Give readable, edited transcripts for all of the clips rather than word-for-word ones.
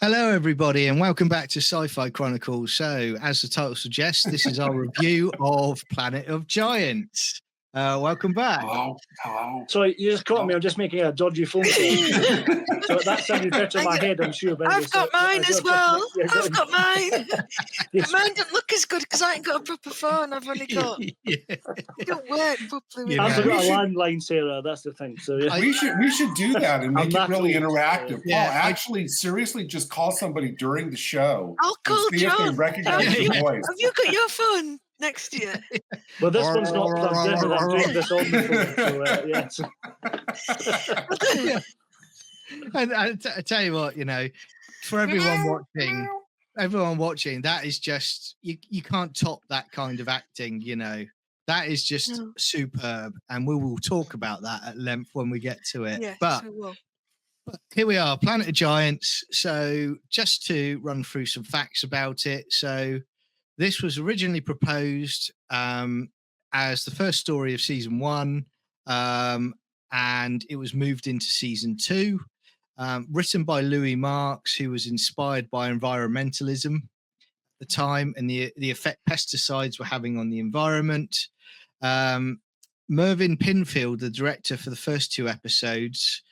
Hello, everybody, and welcome back to Sci-Fi Chronicles. So, as the title suggests, this is our review of Planet of Giants. Welcome back. Hello. Sorry, you just caught me. I'm just making a dodgy phone call. So that sounded better in my head, I'm sure. I've got mine as well. I've got mine. Mine don't look as good because I ain't got a proper phone. I've only got... It don't work properly. I've got a landline, Sarah. That's the thing. So yeah. We should do that and make it really interactive. Yeah. Paul, actually, seriously, just call somebody during the show. I'll call and see if they John. recognize your voice. Have you got your phone next to you? Well, this one's not plugged in, but I'm doing this on the phone. So, And I tell you what, for everyone watching, that is just you can't top that kind of acting. That is just superb, and we will talk about that at length when we get to it. Yes, but we will. here we are, Planet of Giants. So just to run through some facts about it. So this was originally proposed as the first story of season 1, and it was moved into season 2. Written by Louis Marks, who was inspired by environmentalism at the time and the effect pesticides were having on the environment. Mervyn Pinfield, the director for the first 2 episodes,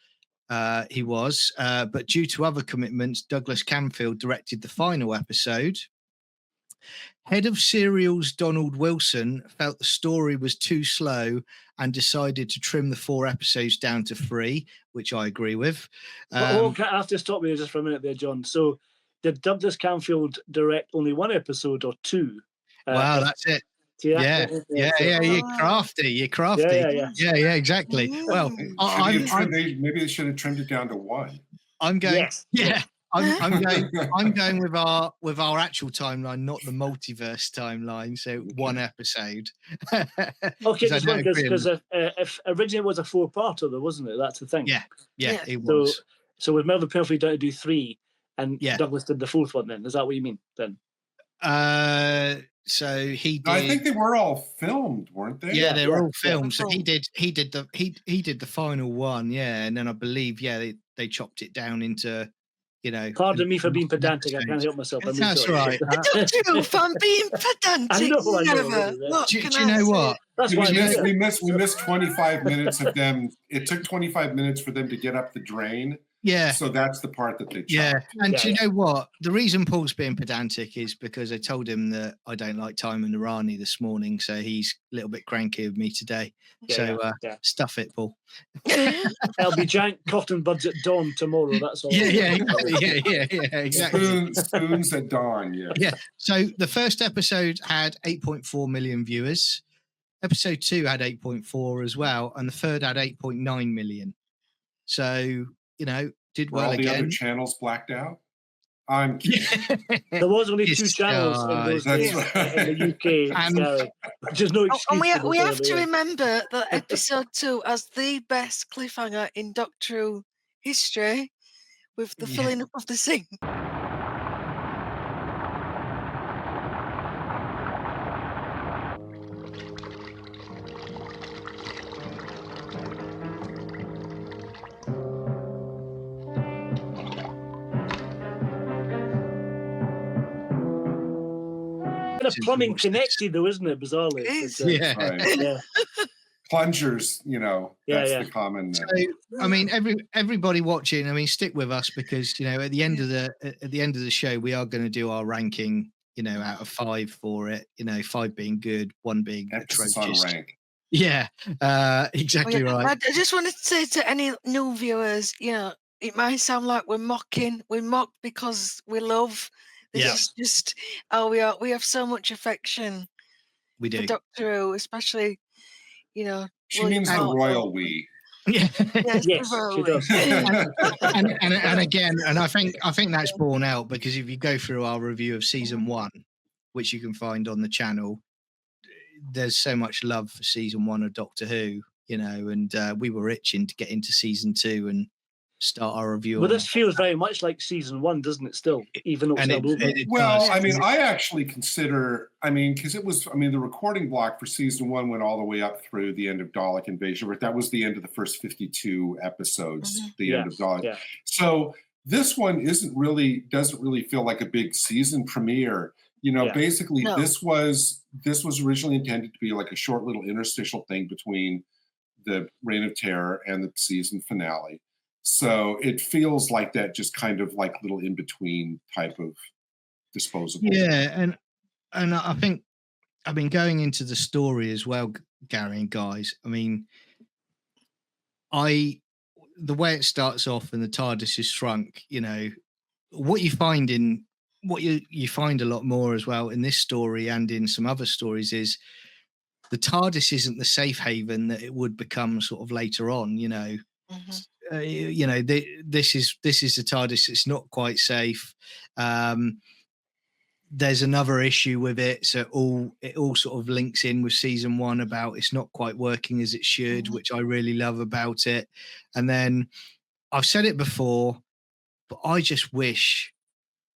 he was, but due to other commitments, Douglas Camfield directed the final episode. Head of serials Donald Wilson felt the story was too slow and decided to trim the 4 episodes down to 3, which I agree with. I have to stop you just for a minute there, John. So did Douglas Camfield direct only 1 episode or 2? Wow, that's it. Yeah, you're crafty. Yeah, exactly. Well, maybe they should have trimmed it down to 1. I'm going. Yes. Yeah. I'm going with our actual timeline, not the multiverse timeline. So 1 episode. Okay, just one because if originally it was a 4-parter, though, wasn't it? That's the thing. Yeah, it was. So with Melvin Pinfield down to do 3, and Douglas did the 4th one. Then is that what you mean? Then. So he did. I think they were all filmed, weren't they? Yeah, they were all filmed. So he did the final one. Yeah, and then I believe they chopped it down into. Pardon me for being pedantic. I can't help myself. That's right. I don't know if I'm being pedantic. I know. Do you know what? That's why we missed 25 minutes of them. It took 25 minutes for them to get up the drain. Yeah. So that's the part that they chopped. Yeah. And do you know what? The reason Paul's being pedantic is because I told him that I don't like Tymon Irani this morning, so he's a little bit cranky with me today. Stuff it, Paul. There'll be giant cotton buds at dawn tomorrow. That's all. Yeah, exactly. Spoons at dawn. Yeah. So the first episode had 8.4 million viewers. Episode 2 had 8.4 as well, and the third had 8.9 million. So did well again. All the other channels blacked out. I'm kidding. There was only 2 channels in those days in the UK, which is no excuse. And we have to remember that episode 2 has the best cliffhanger in Doctor Who history, with the filling up of the sink. Plumbing connected, though, isn't it? Bizarrely, Yeah. Plungers, that's the common. So, I mean, everybody watching, I mean, stick with us because at the end of the show, we are going to do our ranking, out of 5 for it. 5 being good, 1 being atrocious. Rank. Yeah, exactly right. I just wanted to say to any new viewers, it might sound like we're mocking. We mock because we love. This is just we have so much affection. We do. For Doctor Who, especially, She means the royal we. Yeah. Yes, she does. and again, and I think that's borne out because if you go through our review of season 1, which you can find on the channel, there's so much love for season 1 of Doctor Who, and we were itching to get into season 2 and start our review. Well, this feels very much like season 1, doesn't it? Still, even though it's not over. Well, I mean, I actually consider, because it was, the recording block for season 1 went all the way up through the end of Dalek Invasion, but that was the end of the first 52 episodes, the end of Dalek. Yeah. So this one doesn't really feel like a big season premiere. Basically No. this was originally intended to be like a short little interstitial thing between the Reign of Terror and the season finale. So it feels like that, just kind of like little in between type of disposable. Yeah, and I think, I mean, going into the story as well, Gary and guys, I mean, the way it starts off and the TARDIS is shrunk, what you find you find a lot more as well in this story and in some other stories is the TARDIS isn't the safe haven that it would become sort of later on. Mhm. This is the TARDIS. It's not quite safe. There's another issue with it, so it all sort of links in with season 1 about it's not quite working as it should, Mhm. which I really love about it. And then I've said it before, but I just wish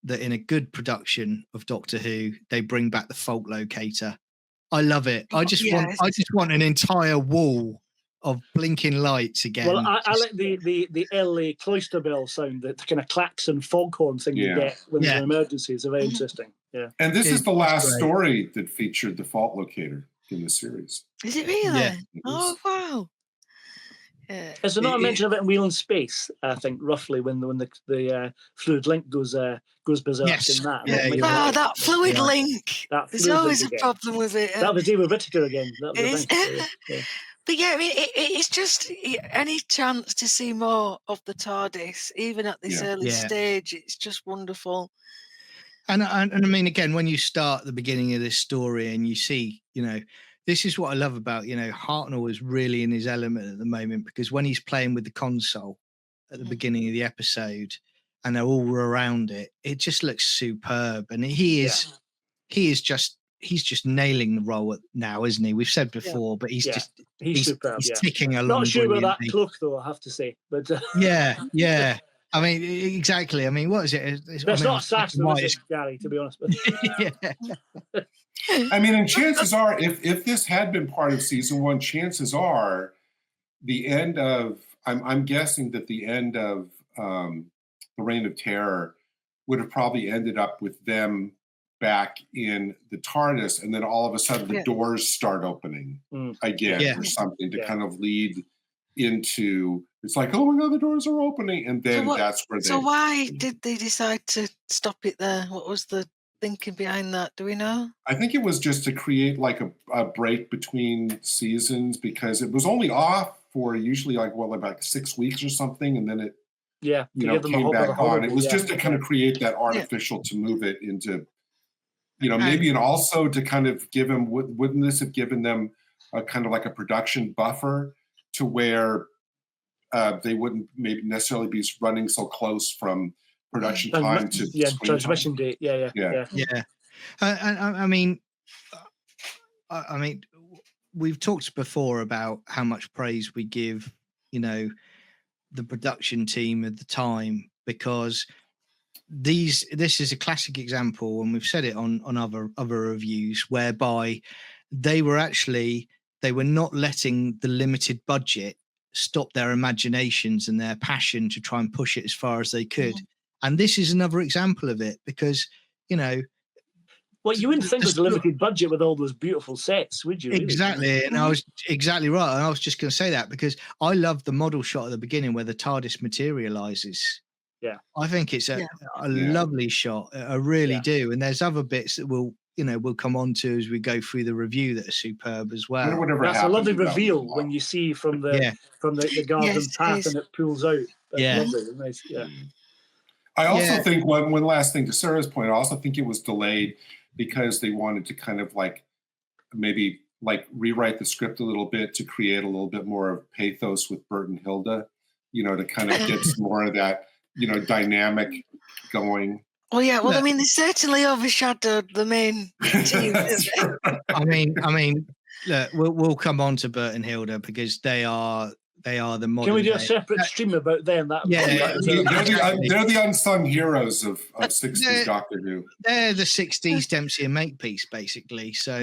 that in a good production of Doctor Who, they bring back the fault locator. I love it. I just Yes. want an entire wall of blinking lights again. Well, I like the LA cloister bell sound, the kind of klaxon foghorn thing you get when there's an emergency. It's very interesting. Yeah. And this is the last great. story that featured the fault locator in the series. Is it really? Yeah. Oh wow. Yeah. Is there not a mention of it in Wheel in Space? I think roughly when the fluid link goes berserk in that. Yeah, Maybe you're Ah, right. that fluid link. That There's fluid always a link again. problem with it. That was David Whittaker again. That was It the is. thing. Yeah. But yeah, I mean, it's just any chance to see more of the TARDIS, even at this early stage. It's just wonderful. And I mean, again, when you start at the beginning of this story and you see, this is what I love about, Hartnell is really in his element at the moment, because when he's playing with the console at the beginning of the episode and they're all around it, it just looks superb. And he's just nailing the role now, isn't he? We've said before, but he's superb. He's ticking along. Not sure about that cloak though, I have to say. But yeah. I mean, exactly. I mean, what is it? It's not assassin, is it, Gary? To be honest with you. I mean, and chances are, if this had been part of season 1, chances are, the end of I'm guessing that the end of the Reign of Terror would have probably ended up with them back in the TARDIS, and then all of a sudden the doors start opening again or something to kind of lead into, it's like, oh my God, the doors are opening, and then that's where they. So why did they decide to stop it there? What was the thinking behind that? Do we know? I think it was just to create like a break between seasons, because it was only off for usually like 6 weeks or something, and then it came back on. It was just to kind of create that artificial to move it into, maybe, and also to kind of give them, wouldn't this have given them a kind of like a production buffer to where they wouldn't maybe necessarily be running so close from production time to transmission date. Yeah. I mean, we've talked before about how much praise we give, the production team at the time, because this is a classic example, and we've said it on other reviews, whereby they were not letting the limited budget stop their imaginations and their passion to try and push it as far as they could. And this is another example of it, because, well, you wouldn't think there's a limited budget with all those beautiful sets, would you? Really? Exactly. And I was exactly right. And I was just going to say that, because I love the model shot at the beginning where the TARDIS materializes. Yeah. I think it's a lovely shot. I really do. And there's other bits that we'll come on to as we go through the review that are superb as well. That's a lovely reveal when you see from the garden path and it pulls out. That's lovely. Nice. Yeah. I also think one last thing to Sarah's point, I also think it was delayed because they wanted to kind of like maybe like rewrite the script a little bit to create a little bit more of pathos with Bert and Hilda, to kind of get some more of that, dynamic going. Well, yeah. Well, I mean, they certainly overshadowed the main team. I mean, look, we'll come on to Bert and Hilda, because they are the modern. Can we do a separate stream about them? They're the unsung heroes of 60s Doctor Who. They're the 60s Dempsey and Makepeace, basically. So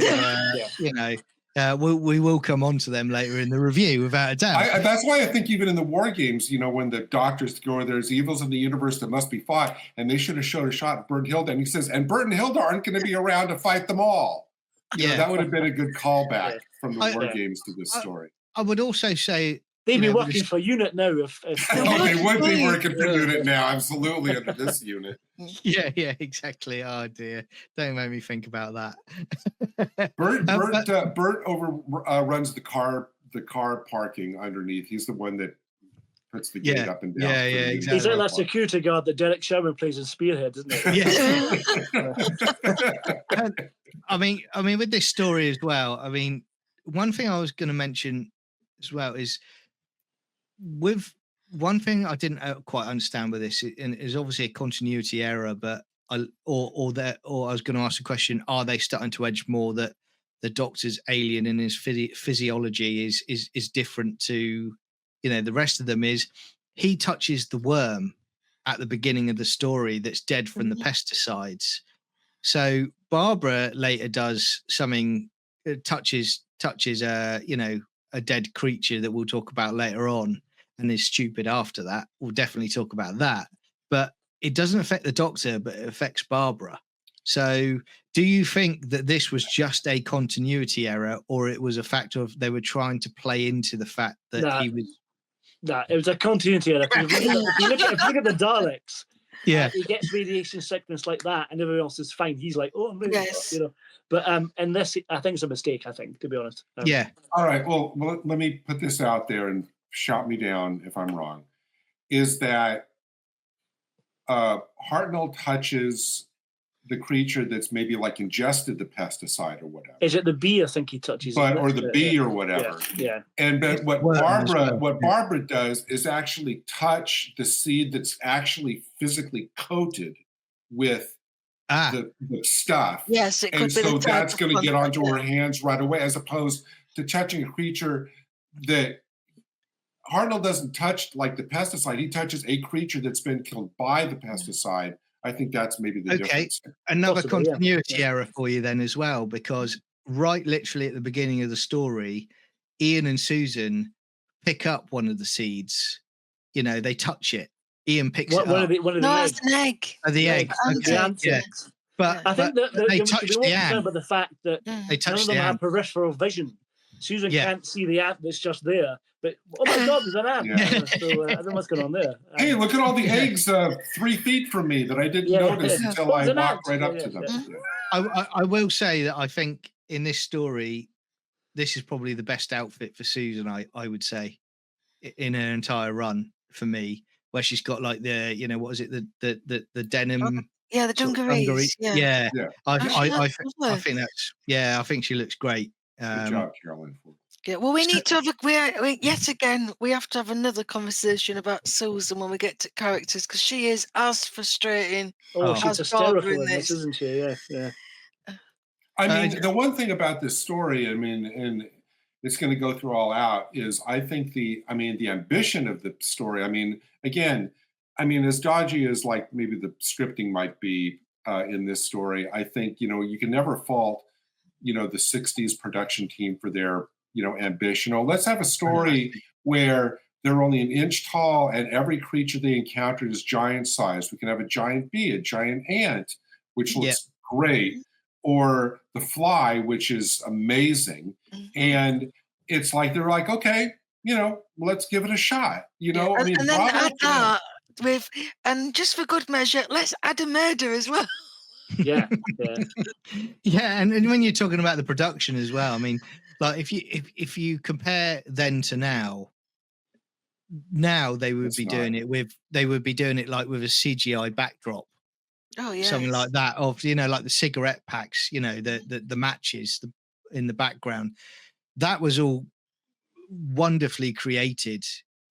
We will come on to them later in the review, without a doubt. That's why I think even in the war games, when the doctors go, there's evils in the universe that must be fought, and they should have showed a shot at Bert and Hilda, and he says, and Bert and Hilda aren't going to be around to fight them all. That would have been a good callback from the war games to this story. I would also say they'd be working for UNIT now. If they would be working for UNIT now, absolutely, under this unit. Yeah, exactly. Oh dear, don't make me think about that. Bert runs the car parking underneath. He's the one that puts the gate up and down. Yeah, exactly. He's like that security guard that Derek Sherman plays in Spearhead, isn't it? Yeah. I mean, with this story as well. I mean, one thing I was going to mention as well is with one thing I didn't quite understand with this, and is obviously a continuity error, but I was going to ask the question: are they starting to edge more that the Doctor's alien and his physiology is different to the rest of them? Is he touches the worm at the beginning of the story that's dead from the pesticides. So Barbara later does something, touches a dead creature that we'll talk about later on, and is stupid after that. We'll definitely talk about that. But it doesn't affect the Doctor, but it affects Barbara. So do you think that this was just a continuity error, or it was a fact of they were trying to play into the fact that he was... No, it was a continuity error. If you look at the Daleks, he gets radiation sickness like that, and everyone else is fine. He's like, oh, I'm really, But and this, I think, it's a mistake. I think, to be honest. All right. Well, let me put this out there and shout me down if I'm wrong. Is that Hartnell touches the creature that's maybe like ingested the pesticide or whatever. Is it the bee? I think he touches, or the bee or whatever. Yeah. But what Barbara does is actually touch the seed that's actually physically coated with the stuff. Yes, it could and be. So that's going to get onto her hands right away, as opposed to touching a creature that Hartnell doesn't touch, like the pesticide. He touches a creature that's been killed by the pesticide. I think that's maybe the difference. Another continuity error for you then as well, because right literally at the beginning of the story, Ian and Susan pick up one of the seeds. They touch it. Ian picks it up. One of the eggs. It's an egg. The egg. Okay. But I think that they touch the ant. But the fact that they touch none of them have peripheral vision. Susan can't see the ant that's just there. But oh my God, there's an ant. So I don't know what's going on there. Hey, look at all the eggs 3 feet from me that I didn't notice until I walked right up to them. I will say that I think in this story, this is probably the best outfit for Susan. I would say in her entire run for me, where she's got like the what is it, the denim. The dungarees. I think that's I think she looks great. Good job, Carolyn. Yeah, well, we need to have yet again. We have to have another conversation about Susan when we get to characters, because she is as frustrating. She's hysterical in this, isn't she? Yeah. I mean, the one thing about this story, and it's going to go through all out, is I think the ambition of the story. As dodgy as like maybe the scripting might be in this story, I think you can never fault the 60s production team for their ambition. Let's have a story where they're only an inch tall and every creature they encountered is giant sized. We can have a giant bee, a giant ant, which looks great, or the fly, which is amazing. And it's like they're like, okay, let's give it a shot. And then add that with, and just for good measure, let's add a murder as well. Yeah. And when you're talking about the production as well, I mean, like if you compare then to now they would be doing it like with a CGI backdrop. Oh yeah, something like that, of like the cigarette packs, the matches in the background. That was all wonderfully created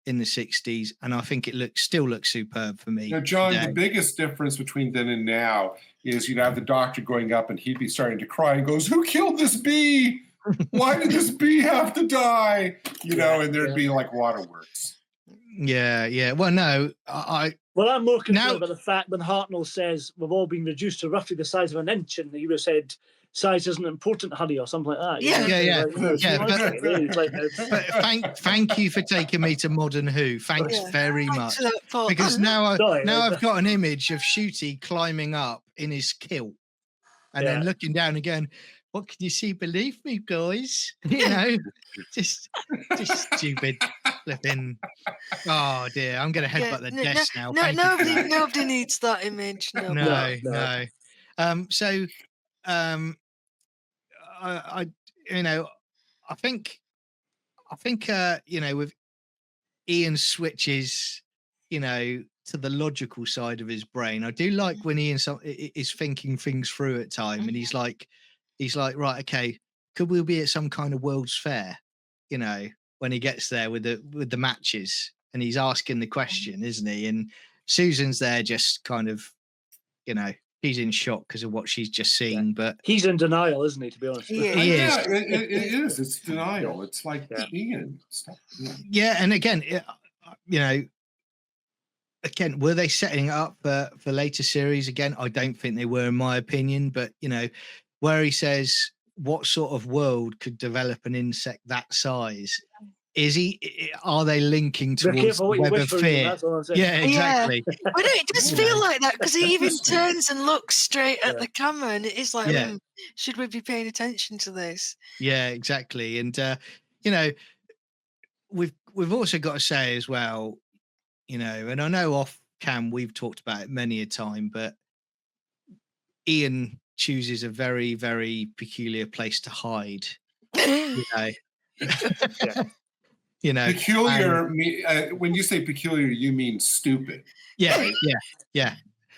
in the 60s, and I think it still looks superb for me. Now, John, the biggest difference between then and now is you'd have the Doctor going up and he'd be starting to cry and goes, "Who killed this bee? Why did this bee have to die?" And there'd be like waterworks. Yeah. Well, no, Well, I'm more concerned about the fact when Hartnell says we've all been reduced to roughly the size of an inch, and the hero said size isn't important, honey, or something like that. Thank you for taking me to Modern Who. Thanks very much. Because now I've got an image of Shooty climbing up in his kilt and then looking down again. What can you see beneath me, guys? You know, just stupid flipping. Oh dear, I'm going to headbutt the desk now. Nobody needs that image. No. I think with Ian switches, to the logical side of his brain. I do like when Ian is thinking things through at time, and he's like, right, okay, could we be at some kind of World's Fair? When he gets there with the matches, and he's asking the question, isn't he? And Susan's there, just kind of, she's in shock because of what she's just seen, but he's in denial, isn't he? To be honest, he is. Yeah, it is. It's denial. It's like Ian stuff. Yeah, and again, again, were they setting up for later series? Again, I don't think they were, in my opinion. But where he says, "What sort of world could develop an insect that size?" Are they linking towards the web of fear? Yeah, exactly. But it does feel like that because he even turns and looks straight at the camera, and it is like, should we be paying attention to this? Yeah, exactly. And we've also got to say as well, and I know off cam we've talked about it many a time, but Ian chooses a very, very peculiar place to hide. Peculiar. When you say peculiar, you mean stupid. Yeah, right? Yeah.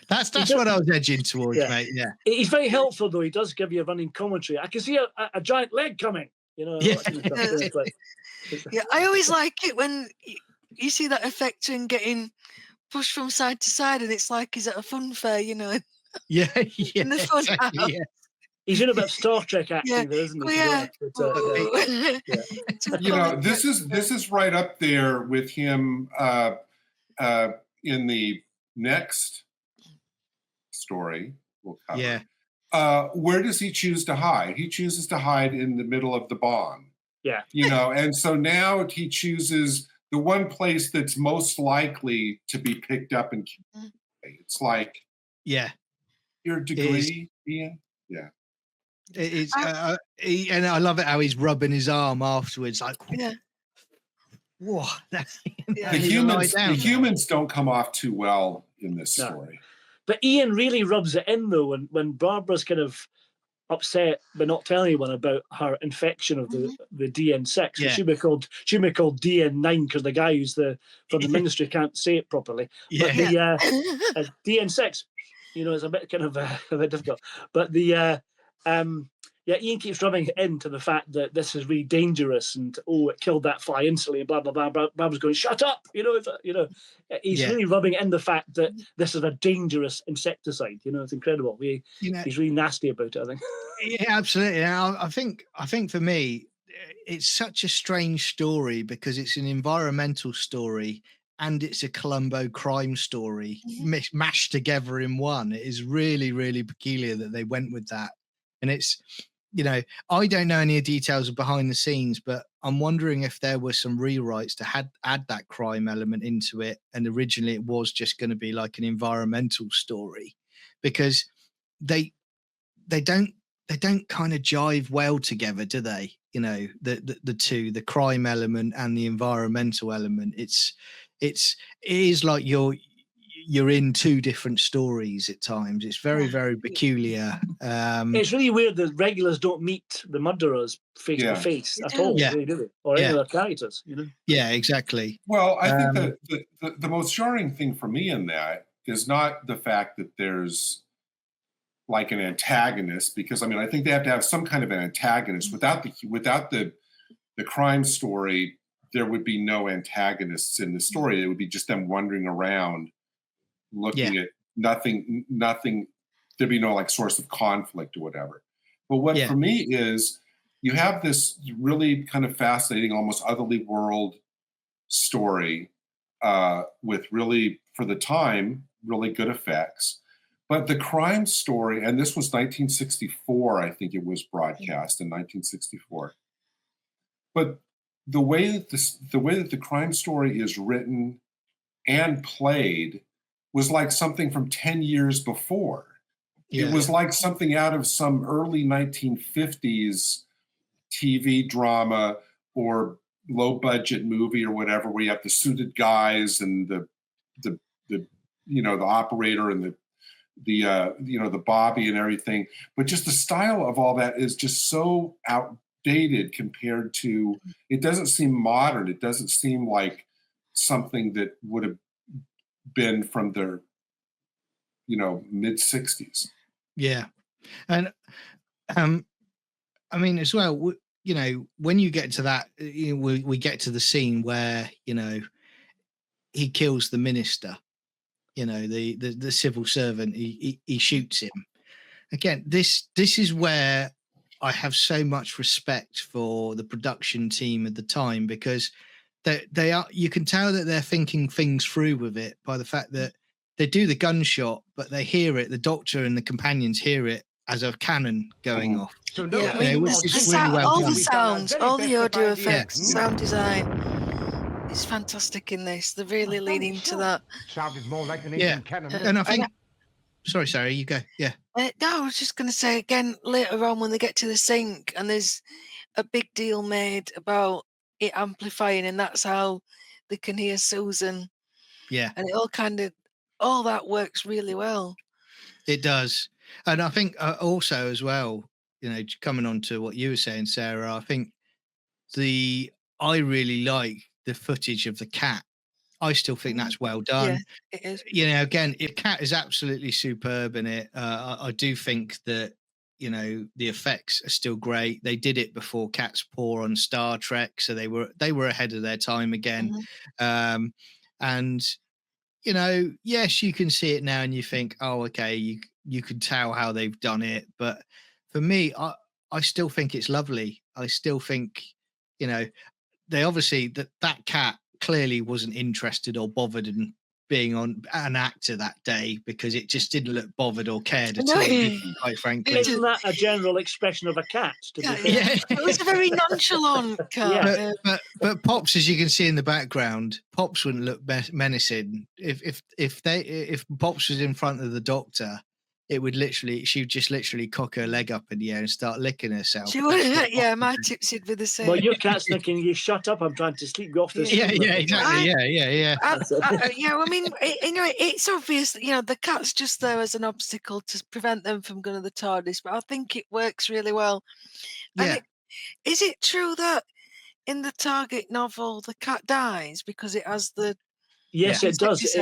That's what I was edging towards, mate. Yeah. He's very helpful though. He does give you a running commentary. I can see a giant leg coming. Yeah, I always like it when you see that effect in getting pushed from side to side, and it's like he's at a fun fair, Yeah, in the fun house. Yeah. He's in a bit of Star Trek acting, there, isn't he? This is right up there with him in the next story we'll cover. Yeah. Where does he choose to hide? He chooses to hide in the middle of the bomb. Yeah. And so now he chooses the one place that's most likely to be picked up and killed. It's like, your degree, Ian. Yeah. It's and I love it how he's rubbing his arm afterwards, like, whoa. The humans don't come off too well in this story. But Ian really rubs it in though when Barbara's kind of upset but not telling anyone about her infection of the DN6. Yeah. She may be called DN9 because the guy who's from the ministry can't say it properly. But the DN6, is a bit kind of a bit difficult. But Ian keeps rubbing it into the fact that this is really dangerous and it killed that fly instantly and blah blah blah. Barbara's going, shut up, he's really rubbing in the fact that this is a dangerous insecticide. It's incredible. He's really nasty about it, I think. Yeah, absolutely. And I think for me, it's such a strange story because it's an environmental story and it's a Columbo crime story mashed together in one. It is really, really peculiar that they went with that. And it's, I don't know any details of behind the scenes, but I'm wondering if there were some rewrites to add that crime element into it. And originally it was just going to be like an environmental story because they don't kind of jive well together, do they? The two, the crime element and the environmental element. It is like you're in two different stories at times. It's very, very peculiar. It's really weird that regulars don't meet the murderers face to face at all, really, do they? Or any other characters, Yeah, exactly. Well, I think that the most jarring thing for me in that is not the fact that there's like an antagonist, because I think they have to have some kind of an antagonist. Without the crime story, there would be no antagonists in the story. It would be just them wandering around looking at nothing, there'd be no like source of conflict or whatever. But what for me is you have this really kind of fascinating, almost otherly world story with really, for the time, really good effects. But the crime story, and this was 1964, I think it was broadcast in 1964. But the way that the crime story is written and played was like something from 10 years before. Yeah. It was like something out of some early 1950s TV drama or low budget movie or whatever, where you have the suited guys and the operator and the Bobby and everything. But just the style of all that is just so outdated compared to, it doesn't seem modern. It doesn't seem like something that would have been from their, mid 60s. Yeah. And I mean, as well, when you get to that, we get to the scene where, he kills the minister, the civil servant, he shoots him. Again, this is where I have so much respect for the production team at the time, because they are, you can tell that they're thinking things through with it by the fact that they do the gunshot, but they hear it, the doctor and the companions hear it as a cannon going off. So really well all done. The sounds, all the audio effects, sound design is fantastic in this. They're really leaning to that. Sounded more like an ancient cannon. And I think, sorry, you go. Yeah. No, I was just going to say again, later on when they get to the sink and there's a big deal made about it amplifying, and that's how they can hear Susan. Yeah. And it all that works really well. It does. And I think also as well, coming on to what you were saying, Sarah, I think I really like the footage of the cat. I still think that's well done. Yeah, it is. Again, the cat is absolutely superb in it. I do think that, the effects are still great. They did it before Cat's Paw on Star Trek, so they were ahead of their time again. Mm-hmm. And yes, you can see it now and you think, oh, okay, you can tell how they've done it. But for me, I still think it's lovely. I still think, they obviously, that cat clearly wasn't interested or bothered in being on an actor that day, because it just didn't look bothered or cared at all, quite frankly. Isn't that a general expression of a cat? It was a very nonchalant cat. But Pops, as you can see in the background, Pops wouldn't look menacing. If Pops was in front of the doctor, she'd just literally cock her leg up in the air and start licking herself. She would, my tipsy'd be the same. Well, your cat's thinking, you shut up, I'm trying to sleep, go off this. Yeah, exactly. Yeah. I mean, it's obvious, the cat's just there as an obstacle to prevent them from going to the Tardis, but I think it works really well. Yeah. Is it true that in the Target novel, the cat dies because it has the... Yes, it does.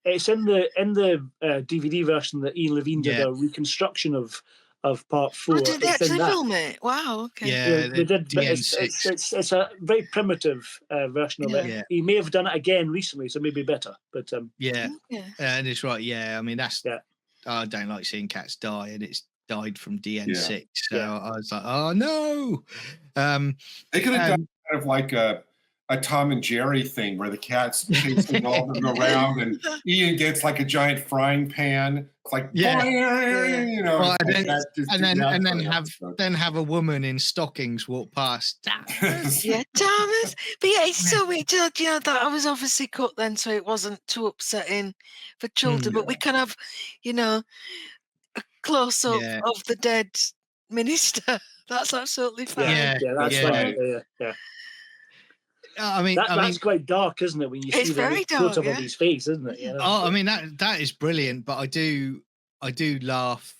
It's in the DVD version that Ian Levine did a reconstruction of part 4. Oh, did they actually film it? Wow, okay. Yeah, they did. But it's a very primitive version of it. Yeah. He may have done it again recently, so maybe better. But and it's right. Yeah, I mean that's. Yeah. I don't like seeing cats die, and it's died from DN6. So I was like, oh no. They could have done kind of like a Tom and Jerry thing where the cat's chasing all of them around, and Ian gets like a giant frying pan. It's like, well, then have a woman in stockings walk past. Thomas. Thomas. But it's so weird. That I was obviously cut then, so it wasn't too upsetting for children. But we can have, a close up of the dead minister. That's absolutely fine. That's right. Yeah. I mean, that's quite dark, isn't it? When you see the close up of his face, isn't it? I mean that is brilliant. But I do laugh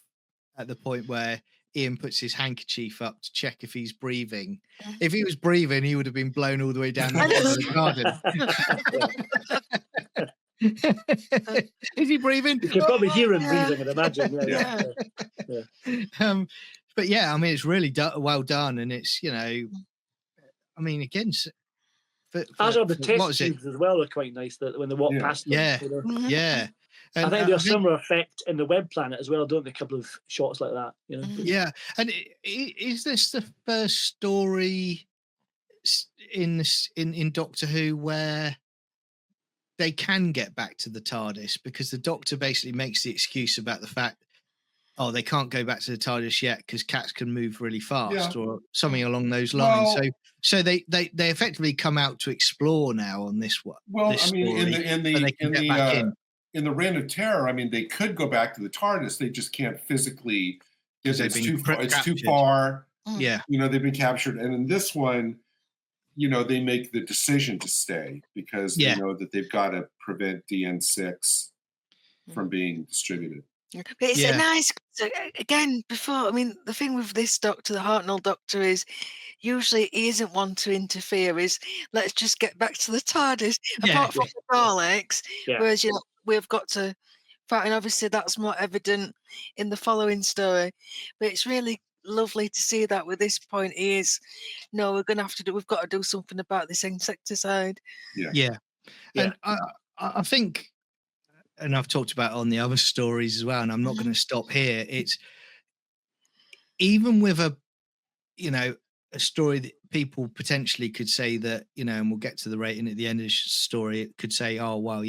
at the point where Ian puts his handkerchief up to check if he's breathing. If he was breathing, he would have been blown all the way down the garden. Is he breathing? You can probably hear him breathing, I'd imagine. But I mean, it's really well done, and it's I mean, again. As are the test tubes as well are quite nice that when they walk past them. Yeah. And I think there's a similar effect in the Web Planet as well, don't they? A couple of shots like that. Yeah. And is this the first story in Doctor Who where they can get back to the TARDIS, because the Doctor basically makes the excuse about the fact, they can't go back to the TARDIS yet because cats can move really fast, or something along those lines. So they effectively come out to explore now on this one. Well, this I mean, story, in the Reign of Terror, I mean, they could go back to the TARDIS. They just can't physically. It's too far. Yeah. They've been captured. And in this one, they make the decision to stay because they know that they've got to prevent DN6 from being distributed. But it's a nice, again, the thing with this Doctor, the Hartnell Doctor, is usually he isn't one to interfere, is let's just get back to the TARDIS, apart from the Daleks, whereas, we've got to fight, and obviously that's more evident in the following story, but it's really lovely to see that with this point is, no, we've got to do something about this insecticide. And I think, and I've talked about it on the other stories as well, and I'm not going to stop here. It's even with a story that people potentially could say that, and we'll get to the rating at the end of the story, it could say, oh, well,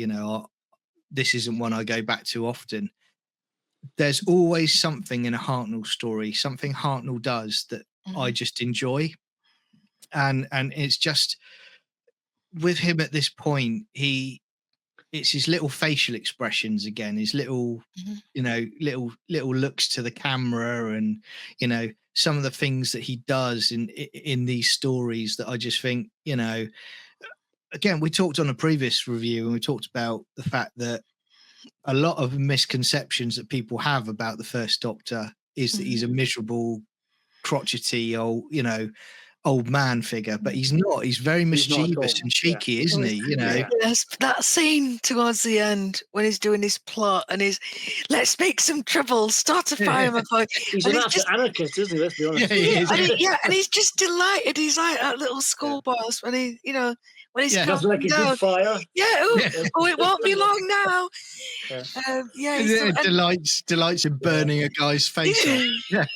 this isn't one I go back to often. There's always something in a Hartnell story, something Hartnell does that I just enjoy. And it's just with him at this point, it's his little facial expressions again, his little, little looks to the camera, and, some of the things that he does in these stories that I just think, again, we talked on a previous review and we talked about the fact that a lot of misconceptions that people have about the First Doctor is that he's a miserable, crotchety old man figure, but he's not. He's very mischievous and cheeky, isn't he? Yes, that scene towards the end when he's doing his plot and let's make some trouble, start a fire, my boy. He's an anarchist, isn't he? Let's be honest. And he's just delighted. He's like that little schoolboy when when he's does like a good fire. It won't be long now. Delights in burning a guy's face off.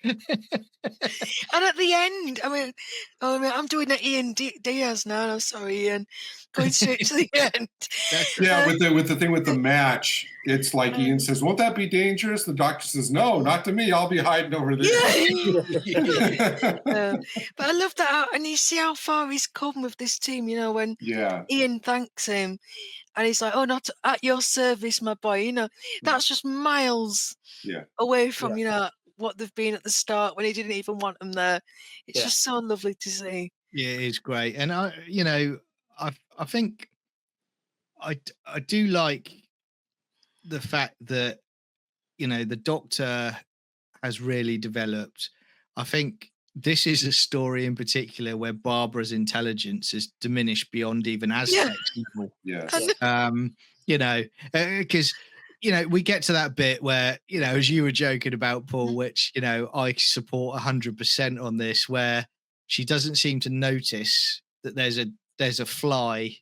And at the end, I'm doing an Ian Diaz now. I'm sorry, Ian. Going straight to the end. With the thing with the match, it's like Ian says, "Won't that be dangerous?" The Doctor says, "No, not to me. I'll be hiding over there." But I love that, and you see how far he's come with this team. When Ian thanks him, and he's like, "Oh, not at your service, my boy." That's just miles away from what they've been at the start when he didn't even want them there. It's just so lovely to see. Yeah, it's great. And I think I do like the fact that the Doctor has really developed. I think this is a story in particular where Barbara's intelligence is diminished beyond even Aztec people. Because we get to that bit where, as you were joking about, Paul, which, I support 100% on this, where she doesn't seem to notice that there's a fly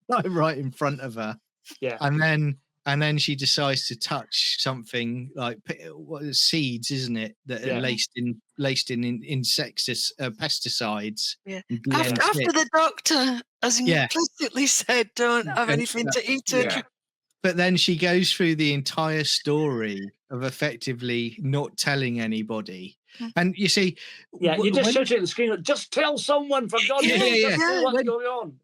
right in front of her. Yeah. And then she decides to touch something like seeds, isn't it? That are laced in pesticides. Yeah. After the Doctor has implicitly said, "Don't have anything to eat." But then she goes through the entire story of effectively not telling anybody. And you see... you just shout at the screen, just tell someone, for God's sake, what's going on.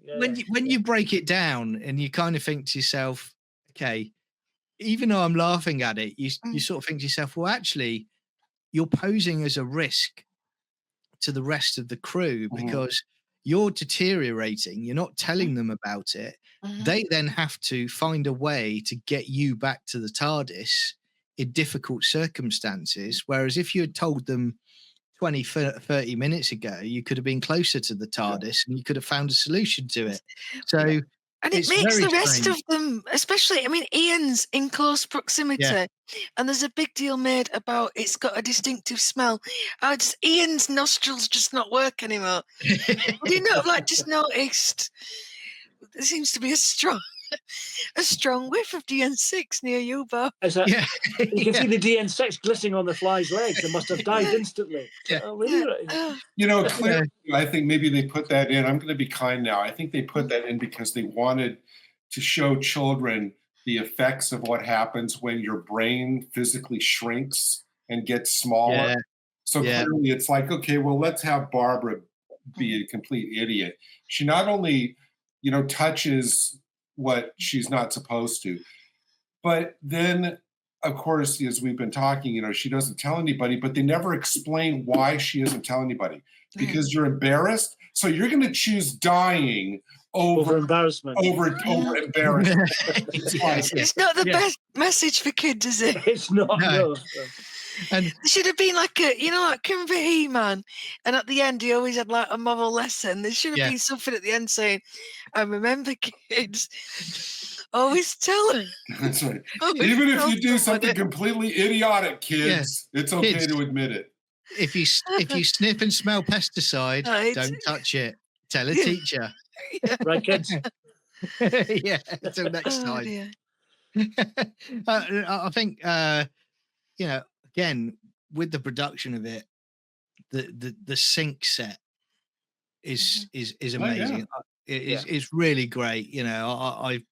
When you break it down and you kind of think to yourself, okay, even though I'm laughing at it, you sort of think to yourself, well, actually, you're posing as a risk to the rest of the crew because you're deteriorating. You're not telling them about it. They then have to find a way to get you back to the TARDIS in difficult circumstances. Whereas if you had told them 20, 30 minutes ago, you could have been closer to the TARDIS and you could have found a solution to it. So, and it makes the rest of them, especially, Ian's in close proximity, and there's a big deal made about it's got a distinctive smell. Ian's nostrils just not work anymore. Just noticed there seems to be a strong a strong whiff of DN6 near you, Bob. Yeah. You can see the DN6 glistening on the fly's legs. They must have died instantly. Yeah. Oh, really? You know, clearly, I think maybe they put that in. I'm going to be kind now. I think they put that in because they wanted to show children the effects of what happens when your brain physically shrinks and gets smaller. Yeah. So clearly it's like, okay, well, let's have Barbara be a complete idiot. She not only, you know, touches what she's not supposed to, but then, of course, as we've been talking, you know, she doesn't tell anybody, but they never explain why she doesn't tell anybody. Because you're embarrassed, so you're going to choose dying over embarrassment. Over embarrassment. It's not the best message for kids, is it? It's not. No. And there should have been like a, you know, like remember He-Man, and at the end he always had like a moral lesson. There should have been something at the end saying, "And remember, kids, always tell them." That's right. Even if you do something completely idiotic, kids, it's okay to admit it. If you sniff and smell pesticide, don't touch it. Tell a teacher. Right, kids. Until next time. I think you know, again, with the production of it, the sync set is amazing. It's really great. You know, I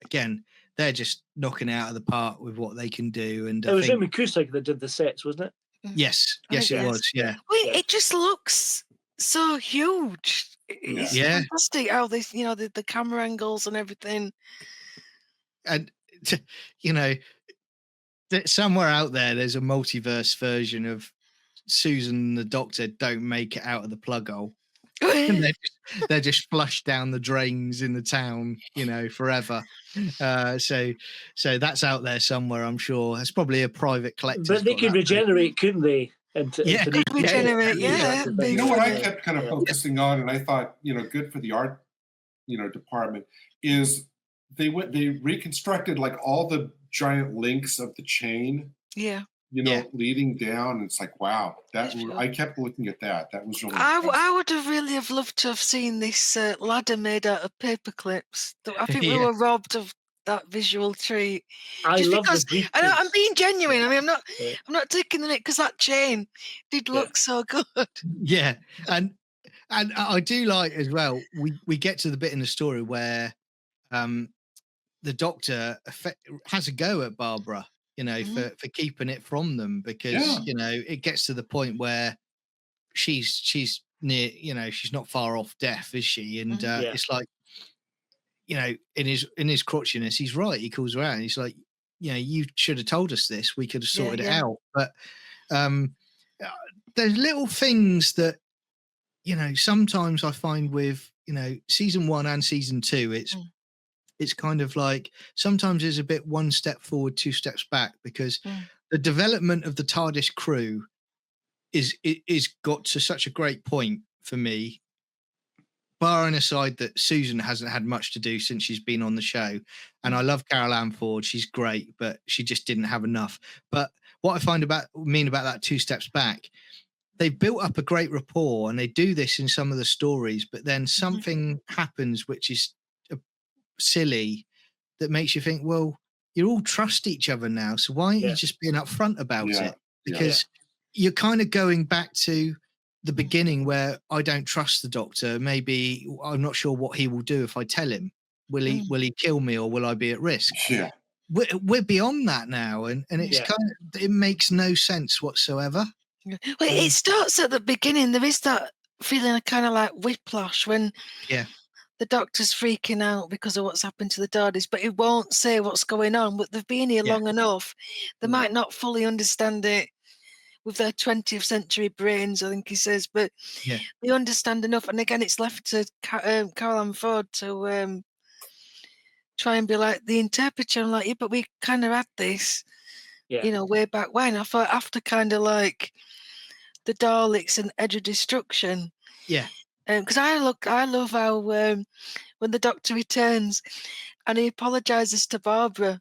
again, they're just knocking it out of the park with what they can do. And it was Jimmy Cusack that did the sets, wasn't it? Yes, it was. Yeah. Wait, it just looks so huge. It's fantastic how this, you know, the camera angles and everything. And you know, somewhere out there's a multiverse version of Susan and the Doctor don't make it out of the plug hole. And they're just flushed down the drains in the town, you know, forever. So that's out there somewhere, I'm sure. It's probably a private collector. But they could regenerate, couldn't they? Regenerate, You know what I kept kind of focusing on, and I thought, you know, good for the art, you know, department, is they reconstructed like all the giant links of the chain. Yeah. You know, leading down. And it's like, wow, I kept looking at that. That was really. I would have really loved to have seen this ladder made out of paper clips. I think we were robbed of that visual treat. I love the I'm being genuine. I mean, I'm not taking the nick because that chain did look so good. Yeah, and I do like as well. We get to the bit in the story where the Doctor has a go at Barbara. You know, for keeping it from them, because you know it gets to the point where she's near, you know, she's not far off death, is she? And it's like, you know, in his crotchiness, he's right. He calls her out, and he's like, you know, you should have told us this. We could have sorted it out. But there's little things that, you know, sometimes I find with, you know, season 1 and season 2, it's kind of like sometimes there's a bit one step forward, 2 steps back, because the development of the TARDIS crew is got to such a great point for me, barring aside that Susan hasn't had much to do since she's been on the show. And I love Carol Ann Ford. She's great, but she just didn't have enough. But what I mean about that 2 steps back, they've built up a great rapport, and they do this in some of the stories, but then something happens which is silly, that makes you think, well, you all trust each other now, so why aren't you just being upfront about it? Because you're kind of going back to the beginning where I don't trust the Doctor. Maybe I'm not sure what he will do if I tell him. Will he kill me, or will I be at risk? We're beyond that now, and it's kind of, it makes no sense whatsoever. Well, it starts at the beginning. There is that feeling of kind of like whiplash when the Doctor's freaking out because of what's happened to the TARDIS, but he won't say what's going on. But they've been here long enough; they might not fully understand it with their 20th century brains, I think he says. But they understand enough. And again, it's left to Carol Ann Ford to try and be like the interpreter. I'm like, but we kind of had this, you know, way back when. I thought after kind of like the Daleks and Edge of Destruction. Yeah. Because I love how when the Doctor returns and he apologizes to Barbara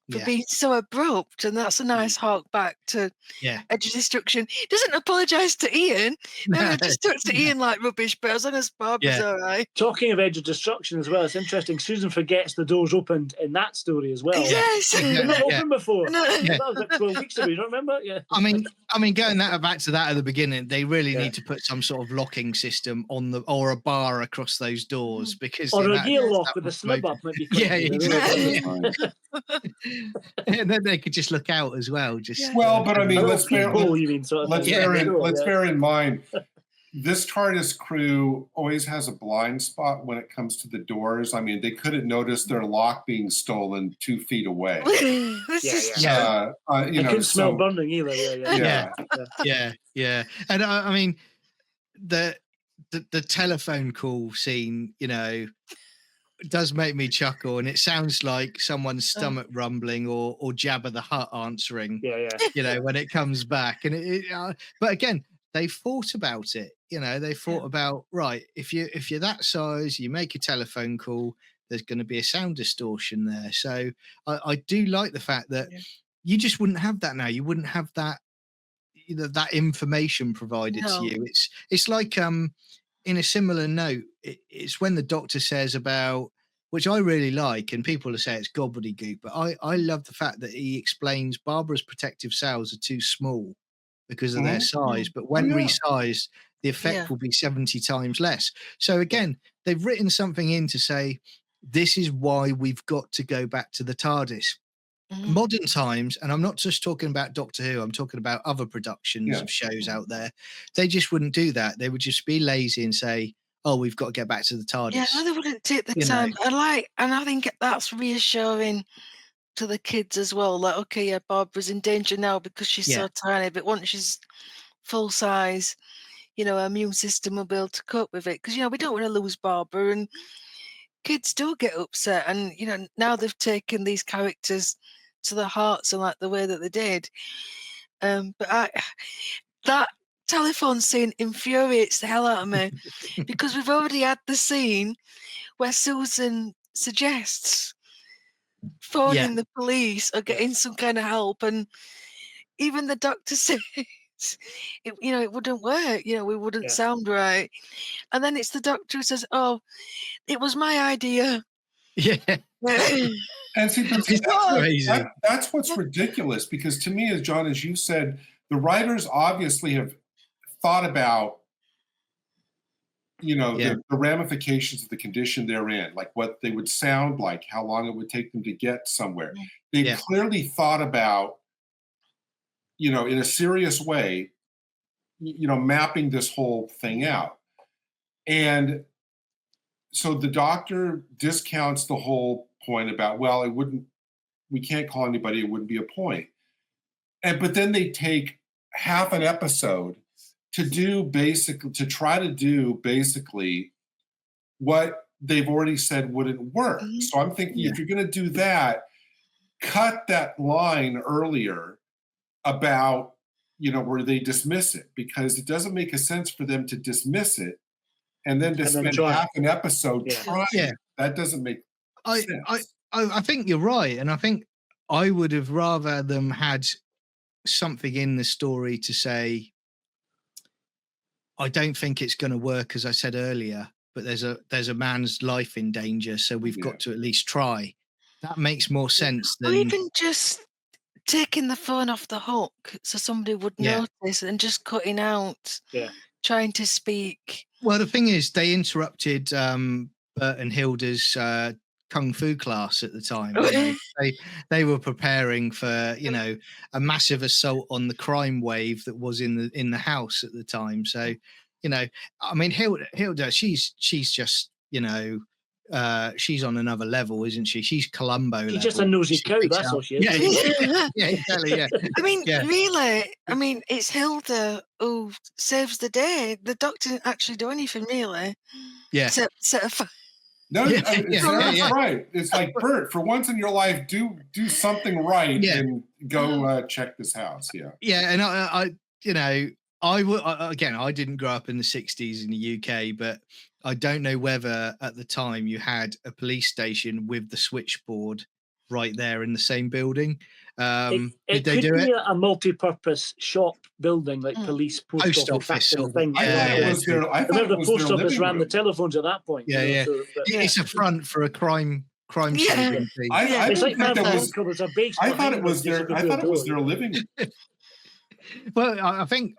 for being so abrupt, and that's a nice hark back to Edge of Destruction. Doesn't apologise to Ian. No, just talks to Ian like rubbish, but as long as Barbara's all right. Talking of Edge of Destruction as well, it's interesting. Susan forgets the doors opened in that story as well. Yes. Didn't it open before? That was like 12 weeks ago, you don't remember? Yeah. I mean, going back to that at the beginning, they really need to put some sort of locking system on or a bar across those doors, because or a gear lock with a snub up might be exactly. And then they could just look out as well. But I mean, let's bear in mind, this TARDIS crew always has a blind spot when it comes to the doors. I mean, they couldn't notice their lock being stolen 2 feet away. You couldn't smell burning either. Yeah. And I mean, the telephone call scene, does make me chuckle, and it sounds like someone's stomach rumbling or Jabba the Hutt answering. When it comes back, and but again, they thought about it. They thought about, right, if you're that size, you make a telephone call, there's going to be a sound distortion there. So I do like the fact that you just wouldn't have that now. You wouldn't have that that information provided to you. It's like in a similar note, it's when the Doctor says about, which I really like, and people will say it's gobbledygook, but I love the fact that he explains Barbara's protective cells are too small because of their size, but when resized, the effect will be 70 times less. So again, they've written something in to say, this is why we've got to go back to the TARDIS. Modern times, and I'm not just talking about Doctor Who, I'm talking about other productions of shows out there, they just wouldn't do that. They would just be lazy and say, oh, we've got to get back to the TARDIS. Yeah, no, they wouldn't take the time. And I think that's reassuring to the kids as well. Like, okay, Barbara's in danger now because she's so tiny, but once she's full size, her immune system will be able to cope with it. Because, we don't want to lose Barbara, and kids do get upset. And, now they've taken these characters to their hearts and like the way that they did. But that telephone scene infuriates the hell out of me because we've already had the scene where Susan suggests phoning the police or getting some kind of help, and even the Doctor says it wouldn't work, we wouldn't sound right, and then it's the Doctor who says, oh, it was my idea. And see, that's what's ridiculous, because to me, as John, as you said, the writers obviously have thought about the ramifications of the condition they're in, like what they would sound like, how long it would take them to get somewhere. They clearly thought about, in a serious way, mapping this whole thing out. And so the Doctor discounts the whole point about, well, we can't call anybody, it wouldn't be a point. But then they take half an episode to try to do basically what they've already said wouldn't work. So I'm thinking, if you're going to do that, cut that line earlier about, where they dismiss it, because it doesn't make a sense for them to dismiss it and then to spend half an episode trying. That doesn't make sense. I think you're right. And I think I would have rather them had something in the story to say, I don't think it's going to work, as I said earlier, but there's a man's life in danger, so we've got to at least try. That makes more sense than... Or even just taking the phone off the hook so somebody would notice, and just cutting out, trying to speak. Well, the thing is, they interrupted Bert and Hilda's kung fu class at the time. They were preparing for a massive assault on the crime wave that was in the house at the time. So I mean, Hilda, she's just she's on another level, isn't she? She's Columbo level. She's just a nosy cow, that's all she is. Exactly. I mean, really, it's Hilda who saves the day. The Doctor didn't actually do anything, really. Set a fire. No, that's right. It's like, Bert, for once in your life, do something right and go check this house. And I didn't grow up in the 60s in the UK, but I don't know whether at the time you had a police station with the switchboard right there in the same building. It did they could do be it? a multi-purpose shop building, like police, post office, that kind of thing. I thought it was their. I thought Remember, it the was post their office living ran the room. telephones at that point. It's a front for a crime solving thing. I it's like think that was. there's a base. I thought it was their. I thought it was their living room. Well, I think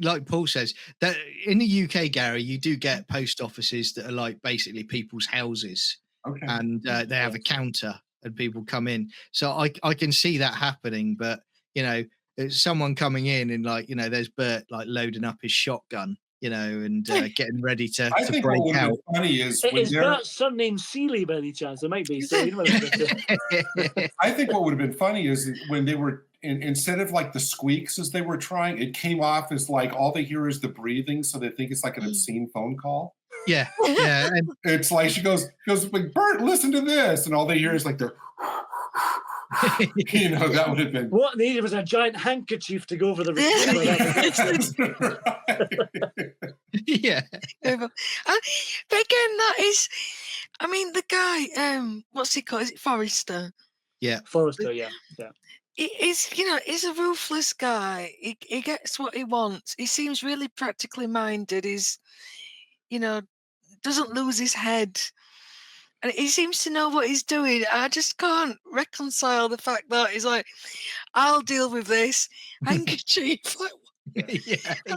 like Paul says, that in the UK, Gary, you do get post offices that are like basically people's houses, and they have a counter and people come in. So I can see that happening, but there's someone coming in and there's Bert like loading up his shotgun, and getting ready to break out. Funny is Bert's surname Seeley by any chance? It might be. So I think what would have been funny is when they were instead of like the squeaks as they were trying, it came off as like all they hear is the breathing, so they think it's like an obscene phone call. Yeah. And it's like she goes like, Bert, listen to this, and all they hear is like the. That would have been. What needed was a giant handkerchief to go over the. Yeah. But again, that is, I mean, the guy, what's he called? Is it Forrester? Yeah, Forrester. Yeah. He's a ruthless guy. He gets what he wants. He seems really practically minded. He's, doesn't lose his head. And he seems to know what he's doing. I just can't reconcile the fact that he's like, I'll deal with this. Handkerchief. At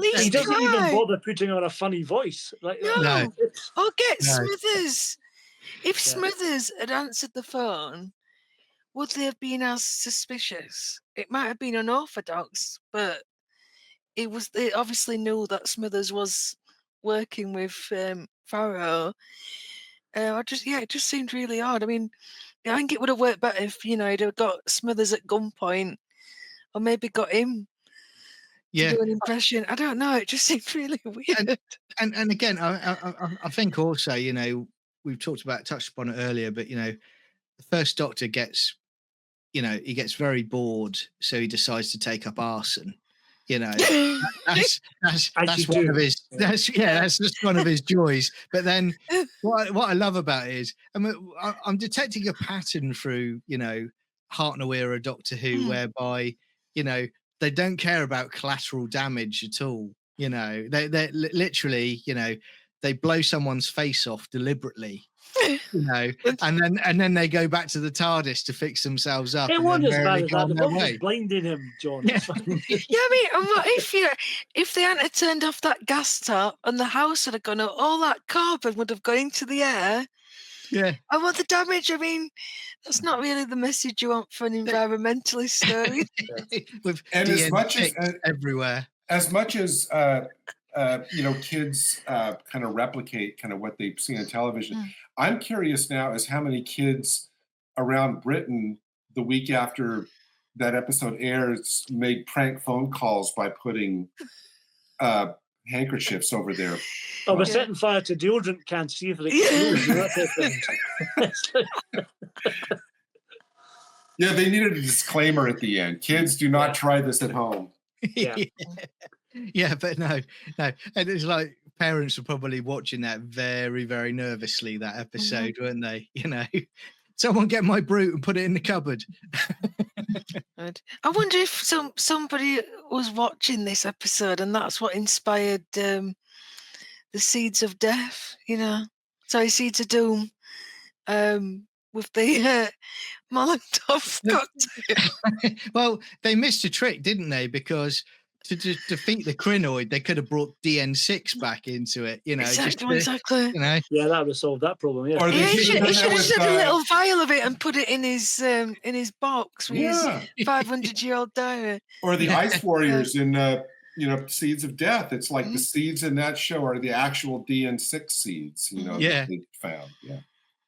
least he doesn't even bother putting on a funny voice. No. Or get Smithers. If Smithers had answered the phone, would they have been as suspicious? It might have been unorthodox, but they obviously knew that Smithers was working with Farrow. It just seemed really odd. I mean, I think it would have worked better if he'd have got Smithers at gunpoint, or maybe got him to do an impression. I don't know. It just seemed really weird. And again, I think also, we've touched upon it earlier, but the First Doctor gets, he gets very bored, so he decides to take up arson. That's one of his. That's just one of his joys. But then, what I love about it is, I'm detecting a pattern through, Hartnell era Doctor Who, whereby, they don't care about collateral damage at all. They literally, they blow someone's face off deliberately. And then they go back to the TARDIS to fix themselves up. It wasn't as bad as that. The bomb was blinding him, John. Yeah, I mean, what if they hadn't turned off that gas tap and the house had gone up, all that carbon would have gone into the air. Yeah. And what the damage? I mean, that's not really the message you want for an environmentalist story. With and as much as everywhere, as much as kids kind of replicate kind of what they've seen on television. I'm curious now as how many kids around Britain the week after that episode airs made prank phone calls by putting handkerchiefs over there. Oh, we're setting fire to deodorant cans, see if it explodes. Yeah, they needed a disclaimer at the end. Kids, do not try this at home. Yeah, but no. And it's like parents were probably watching that very, very nervously, that episode, weren't they? Someone get my brute and put it in the cupboard. I wonder if somebody was watching this episode and that's what inspired the Seeds of Death, Sorry, Seeds of Doom, with the Molotov cocktail. Well, they missed a trick, didn't they? Because to defeat the crinoid, they could have brought DN6 back into it, Exactly. Yeah, that would have solved that problem. Yeah. Or he should have said a little vial of it and put it in his box with his 500-year-old diary. Or the Ice Warriors in Seeds of Death. It's like the seeds in that show are the actual DN6 seeds, that they found. Yeah.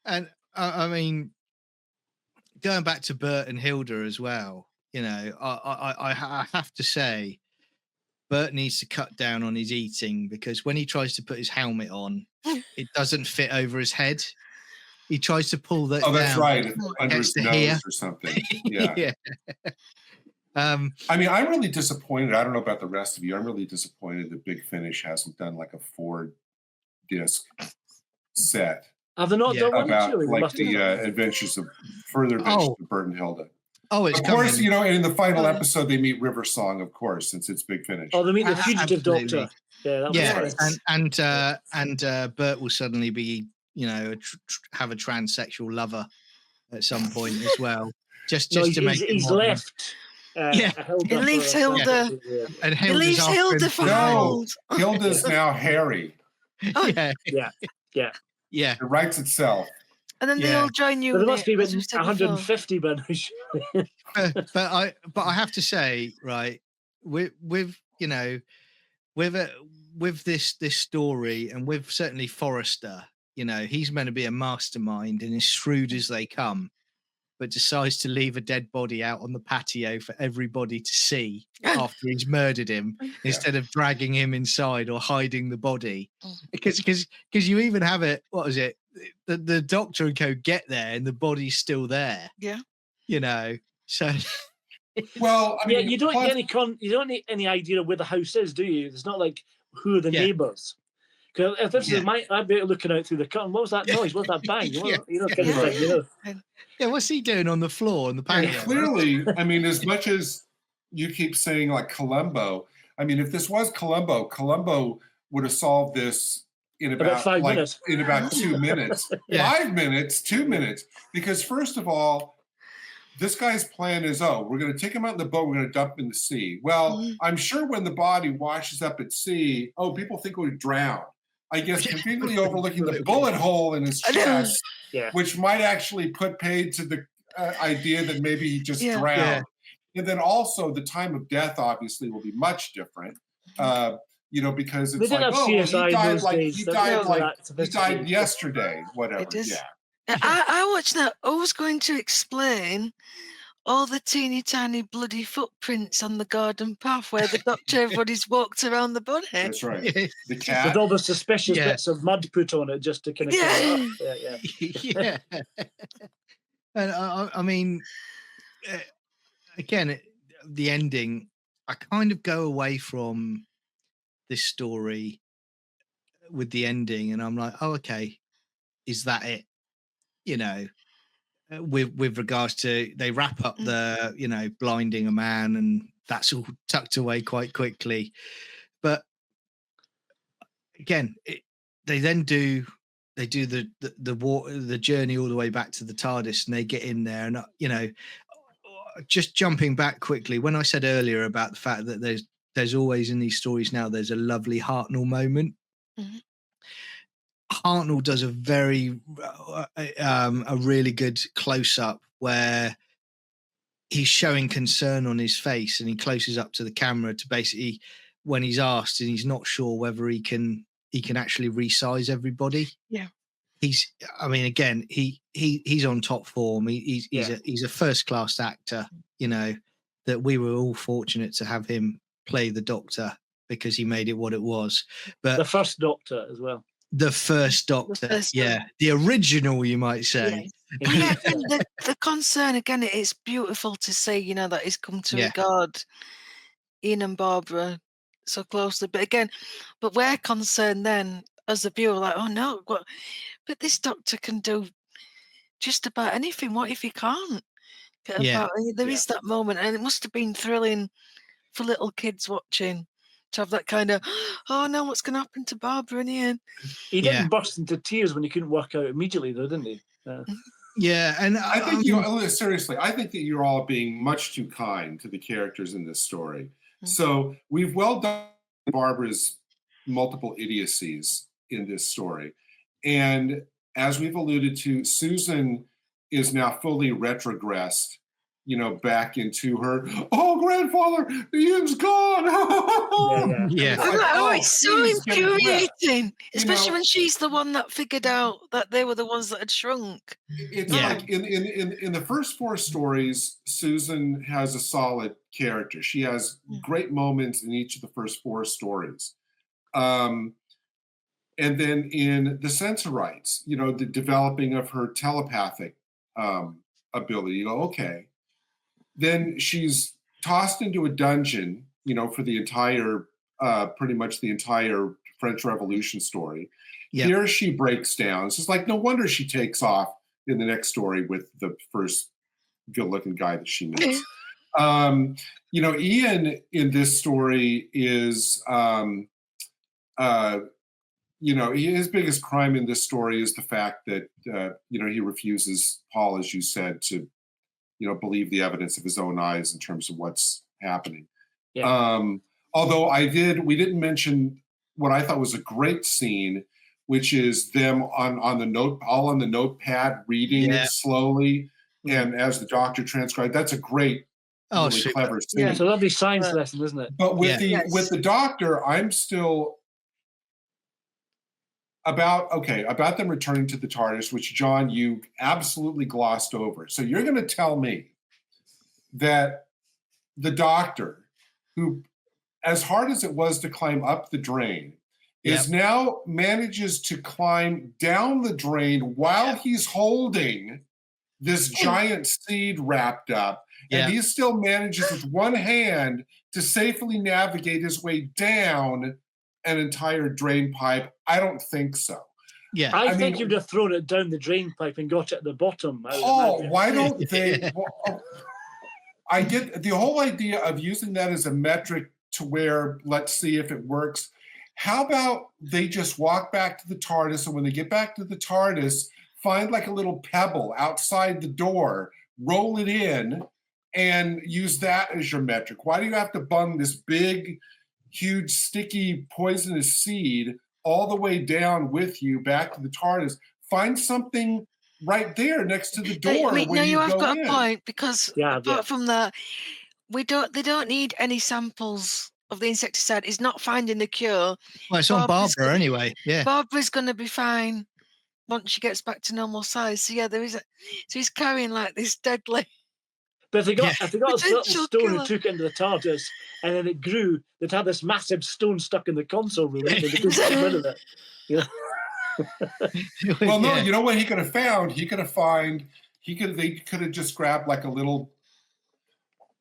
And I mean, going back to Bert and Hilda as well, I have to say, Bert needs to cut down on his eating, because when he tries to put his helmet on, it doesn't fit over his head. He tries to pull that down. Oh, that's right. Under his nose or something. Yeah. I mean, I'm really disappointed. I don't know about the rest of you. I'm really disappointed that Big Finish hasn't done like a 4-disc set Have they not done one? About Surely like the adventures of Bert and Hilda. Oh, it's of course, coming. and in the final episode they meet River Song, of course, since it's Big Finish. Oh, they meet the fugitive doctor. Yeah, that and Bert will suddenly be, have a transsexual lover at some point as well. Just to make he's left. He leaves Hilda. And he leaves Hilda for Harold. Hilda's now Harry. Yeah. It writes itself. And then they all join you. But there must be 150 by now. but I have to say, right, with this story, and with certainly Forrester, he's meant to be a mastermind and as shrewd as they come, but decides to leave a dead body out on the patio for everybody to see after he's murdered him, instead of dragging him inside or hiding the body. Because you even have it, what is it? The doctor and co get there and the body's still there. Yeah. So well, I mean, you don't get any idea of where the house is, do you? It's not like who are the neighbors. Because if this is I'd be looking out through the curtain. What was that noise? What's that bang? Yeah, what's he doing on the floor on the patio? Clearly, I mean, as much as you keep saying like Columbo, I mean, if this was Columbo would have solved this in about 5 minutes. In about 2 minutes. 5 minutes, 2 minutes. Because first of all, this guy's plan is, we're going to take him out in the boat, we're going to dump him in the sea. Well, I'm sure when the body washes up at sea, people think we drowned. I guess conveniently overlooking the bullet hole in his chest, which might actually put paid to the idea that maybe he just drowned. And then also the time of death obviously will be much different, because it's he died yesterday, whatever. I watched that. I was going to explain all the teeny tiny bloody footprints on the garden path where the doctor, everybody's walked around the body. That's right. The cat. With all the suspicious bits of mud put on it just to kind of yeah. And I mean, again, the ending, I kind of go away from this story with the ending and I'm like, oh, okay, is that it? With regards to, they wrap up the blinding a man and that's all tucked away quite quickly. But again, they do the journey all the way back to the Tardis, and they get in there, and just jumping back quickly, when I said earlier about the fact that there's always in these stories now there's a lovely Hartnell moment. Hartnell does a really good close-up where he's showing concern on his face, and he closes up to the camera to basically, when he's asked and he's not sure whether he can actually resize everybody. Yeah. He's on top form. He's a first-class actor, that we were all fortunate to have him play the Doctor because he made it what it was. But the first Doctor as well. The first Doctor, the original, you might say. Yeah, and the concern again, it's beautiful to see, that he's come to regard Ian and Barbara so closely. But we're concerned then as a viewer, like, oh no, but this Doctor can do just about anything. What if he can't? There is that moment, and it must have been thrilling for little kids watching. To have that kind of, oh no, what's going to happen to Barbara and Ian? He didn't burst into tears when he couldn't work out immediately, though, didn't he? And I think seriously, I think that you're all being much too kind to the characters in this story. So we've well done Barbara's multiple idiocies in this story, and as we've alluded to, Susan is now fully retrogressed. Back into her, grandfather, Ian's gone. It's so infuriating, especially when she's the one that figured out that they were the ones that had shrunk. It's like in the first 4 stories, Susan has a solid character. She has great moments in each of the first 4 stories. And then in the Sensorites, the developing of her telepathic ability, you go, okay. Then she's tossed into a dungeon, for the entire, pretty much the entire French Revolution story. Here she breaks down. It's just like, no wonder she takes off in the next story with the first good-looking guy that she meets. Ian in this story is, his biggest crime in this story is the fact that, he refuses Paul, as you said, to, believe the evidence of his own eyes in terms of what's happening. Yeah. Although we didn't mention what I thought was a great scene, which is them on the notepad reading it slowly, and as the doctor transcribed. That's a great, really clever scene. Yeah, it's a lovely science lesson, isn't it? But with the doctor, I'm still about them returning to the TARDIS, which, John, you absolutely glossed over. So you're going to tell me that the doctor, who, as hard as it was to climb up the drain, now manages to climb down the drain while he's holding this giant seed wrapped up, and he still manages with one hand to safely navigate his way down an entire drain pipe? I don't think so. Yeah, I think you'd have thrown it down the drain pipe and got it at the bottom. Why don't they? I get the whole idea of using that as a metric to where, let's see if it works. How about they just walk back to the TARDIS, and when they get back to the TARDIS, find like a little pebble outside the door, roll it in, and use that as your metric? Why do you have to bung this big, huge, sticky, poisonous seed all the way down with you back to the TARDIS? Find something right there next to the door. You have got a point, because apart from that, they don't need any samples of the insecticide. It's not finding the cure. Well, it's on Barbara anyway. Yeah, Barbara's going to be fine once she gets back to normal size. So so he's carrying like this deadly. But if they got a little stone and took it into the TARDIS, and then it grew, they'd have this massive stone stuck in the console room, and they couldn't get rid of it. Well, no, you know what he could have found? They could have just grabbed like a little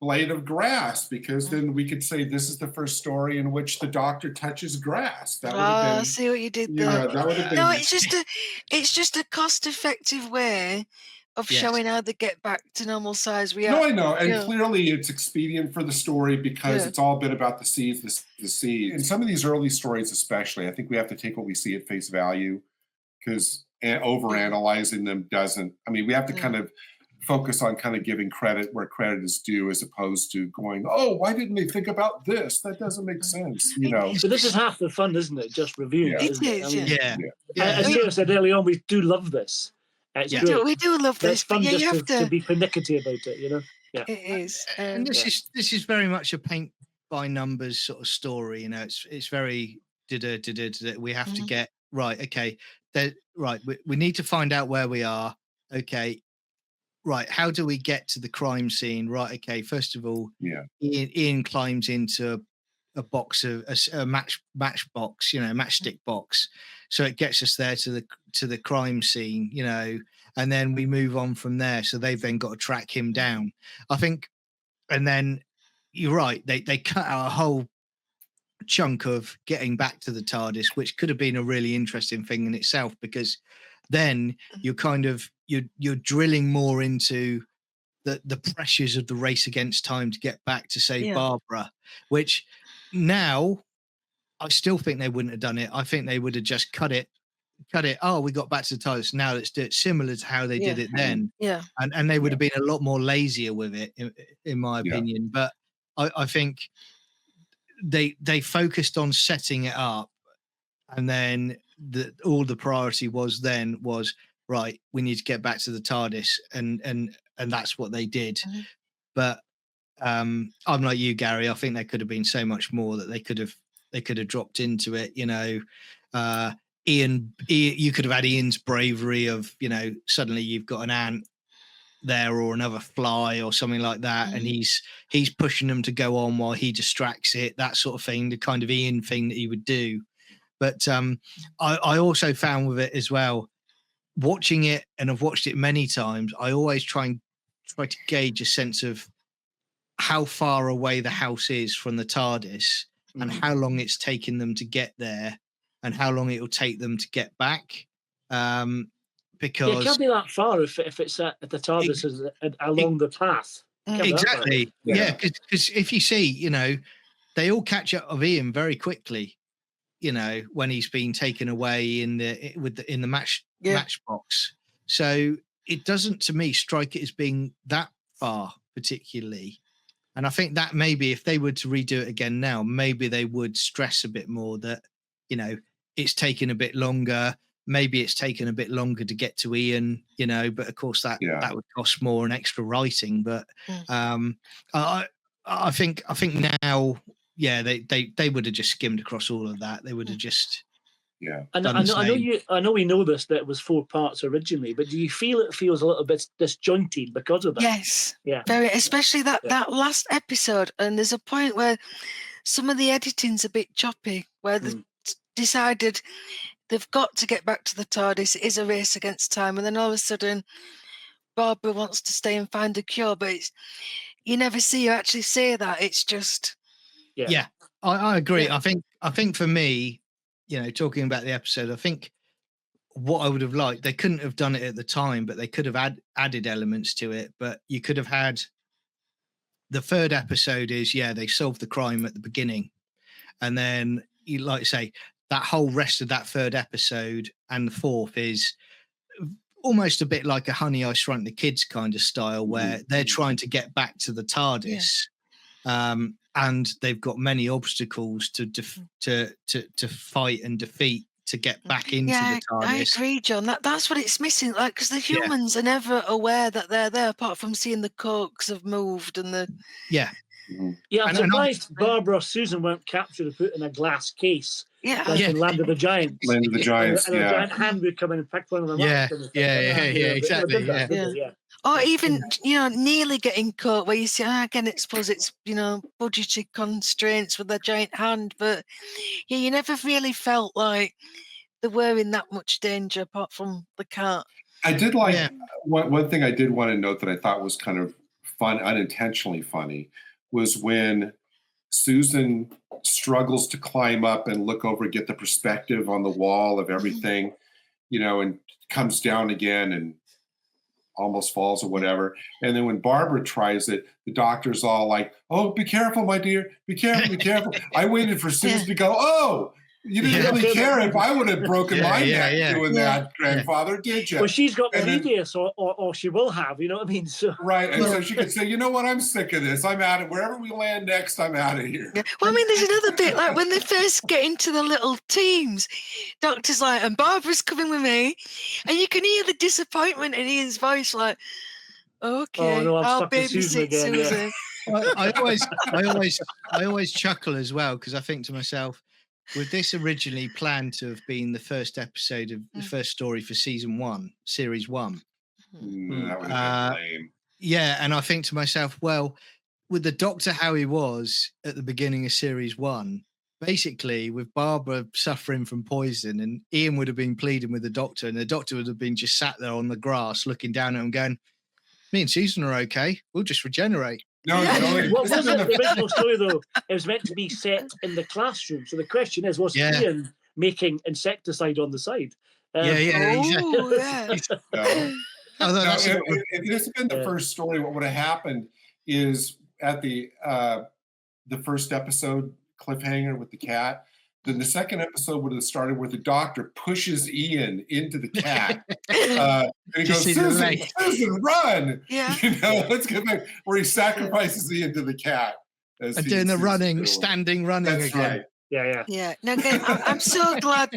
blade of grass, because then we could say this is the first story in which the doctor touches grass. That would have been. See what you did there. That would have been. No, it's just a cost-effective way of showing how they get back to normal size. No, I know, and clearly it's expedient for the story, because it's all been about the seeds, the seeds. In some of these early stories, especially, I think we have to take what we see at face value, because overanalyzing them doesn't. I mean, we have to kind of focus on kind of giving credit where credit is due, as opposed to going, oh, why didn't they think about this? That doesn't make sense, So this is half the fun, isn't it? Just reviewing it. It is, As Sarah said early on, we do love this. We do love this. It's fun just to be pernickety about it, Yeah. It is. And this is very much a paint by numbers sort of story. It's very we have to get right. Okay, right. We need to find out where we are. Okay. Right, how do we get to the crime scene? Right, okay. First of all, Ian climbs into a box of a matchbox, matchstick box, so it gets us there to the crime scene, and then we move on from there. So they've then got to track him down, I think, and then you're right. They cut out a whole chunk of getting back to the TARDIS, which could have been a really interesting thing in itself, because then you're kind of you're drilling more into the pressures of the race against time to get back to save Barbara, which now I still think they wouldn't have done it. I think they would have just cut it. Oh, we got back to the TARDIS. Now let's do it similar to how they did it then. Yeah. And they would have been a lot more lazier with it, in my opinion. But I think they focused on setting it up, and then all the priority was right, we need to get back to the TARDIS, and that's what they did. But I'm like you, Gary. I think there could have been so much more that they could have dropped into it. Ian, you could have had Ian's bravery of, suddenly you've got an ant there or another fly or something like that, and he's pushing them to go on while he distracts it, that sort of thing, the kind of Ian thing that he would do. But I also found with it as well, watching it, and I've watched it many times, I always try to gauge a sense of how far away the house is from the TARDIS and how long it's taken them to get there, and how long it will take them to get back. Because it can't be that far if it's at the Tardis is along the path. Exactly. Yeah, because if you see, they all catch up of Ian very quickly. When he's been taken away in the matchbox. So it doesn't, to me, strike it as being that far particularly. And I think that maybe if they were to redo it again now, maybe they would stress a bit more that, it's taken a bit longer. Maybe it's taken a bit longer to get to Ian, but of course that would cost more and extra writing. But I think now, they would have just skimmed across all of that. They would have just I know we know this, that it was 4 parts originally, but do you feel it feels a little bit disjointed because of that? Yes. Yeah. Very, especially that last episode. And there's a point where some of the editing's a bit choppy, where they've decided they've got to get back to the TARDIS. It is a race against time. And then all of a sudden, Barbara wants to stay and find a cure, but you never see her actually say that. It's just... Yeah, I agree. Yeah. I think for me, talking about the episode, I think what I would have liked, they couldn't have done it at the time, but they could have added elements to it. But you could have had the 3rd episode is, they solved the crime at the beginning. And then, you like to say, that whole rest of that 3rd episode and the 4th is almost a bit like a Honey, I Shrunk the Kids kind of style, where they're trying to get back to the TARDIS. Yeah. And they've got many obstacles to fight and defeat to get back into the TARDIS. I agree, John. That's what it's missing. Like, because the humans are never aware that they're there, apart from seeing the corks have moved and the. Yeah. Yeah, I'm surprised Barbara or Susan weren't captured and put in a glass case. Like in Land of the Giants. Land of the Giants, and a giant hand would come in and pick one of them up. Exactly. Or even, nearly getting caught, where you see, again, I suppose it's, budgetary constraints with a giant hand, but you never really felt like they were in that much danger apart from the cat. I did like, one thing I did want to note that I thought was kind of fun, unintentionally funny, was when Susan struggles to climb up and look over, get the perspective on the wall of everything, and comes down again and almost falls or whatever. And then when Barbara tries it, the doctor's all like, "Oh, be careful, my dear. Be careful, be careful." I waited for Susan to go, "Oh, you didn't really care if I would have broken my neck doing that, grandfather, did you?" Well, she's got Prometheus, or she will have, you know what I mean? So right, and so she could say, "You know what? I'm sick of this. I'm out of wherever we land next. I'm out of here." Yeah. Well, I mean, there's another bit like when they first get into the little teams, Doctor's like, "And Barbara's coming with me," and you can hear the disappointment in Ian's voice, like, "Okay, I'll babysit Susan." I always chuckle as well, because I think to myself, with this originally planned to have been the first episode of the first story for series 1. That would have been lame. Yeah, and I think to myself, well, with the Doctor how he was at the beginning of series 1, basically with Barbara suffering from poison, and Ian would have been pleading with the Doctor, and the Doctor would have been just sat there on the grass looking down at him going, "Me and Susan are okay. We'll just regenerate." No. What was it? The original story, though, it was meant to be set in the classroom. So the question is, was Ian making insecticide on the side? If this had been the first story, what would have happened is at the first episode cliffhanger with the cat, then the second episode would have started where the Doctor pushes Ian into the cat. And he goes, Susan, run! Yeah. Let's get back, where he sacrifices Ian to the cat. And doing the standing running That's again. Right. Yeah. Now again, I'm so glad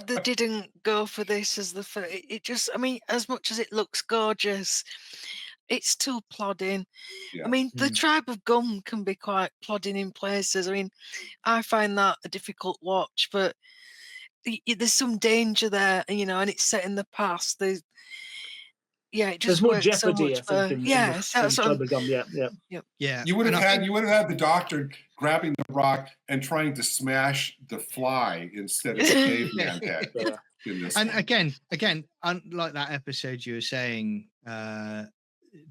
they didn't go for this as the first. It just, I mean, as much as it looks gorgeous, it's too plodding. I mean, the Tribe of Gum can be quite plodding in places. I mean, I find that a difficult watch, but there's some danger there, and it's set in the past. It just there's more works jeopardy. So much that's what Yeah. You would have had the Doctor grabbing the rock and trying to smash the fly instead of the caveman head. And again, unlike that episode you were saying,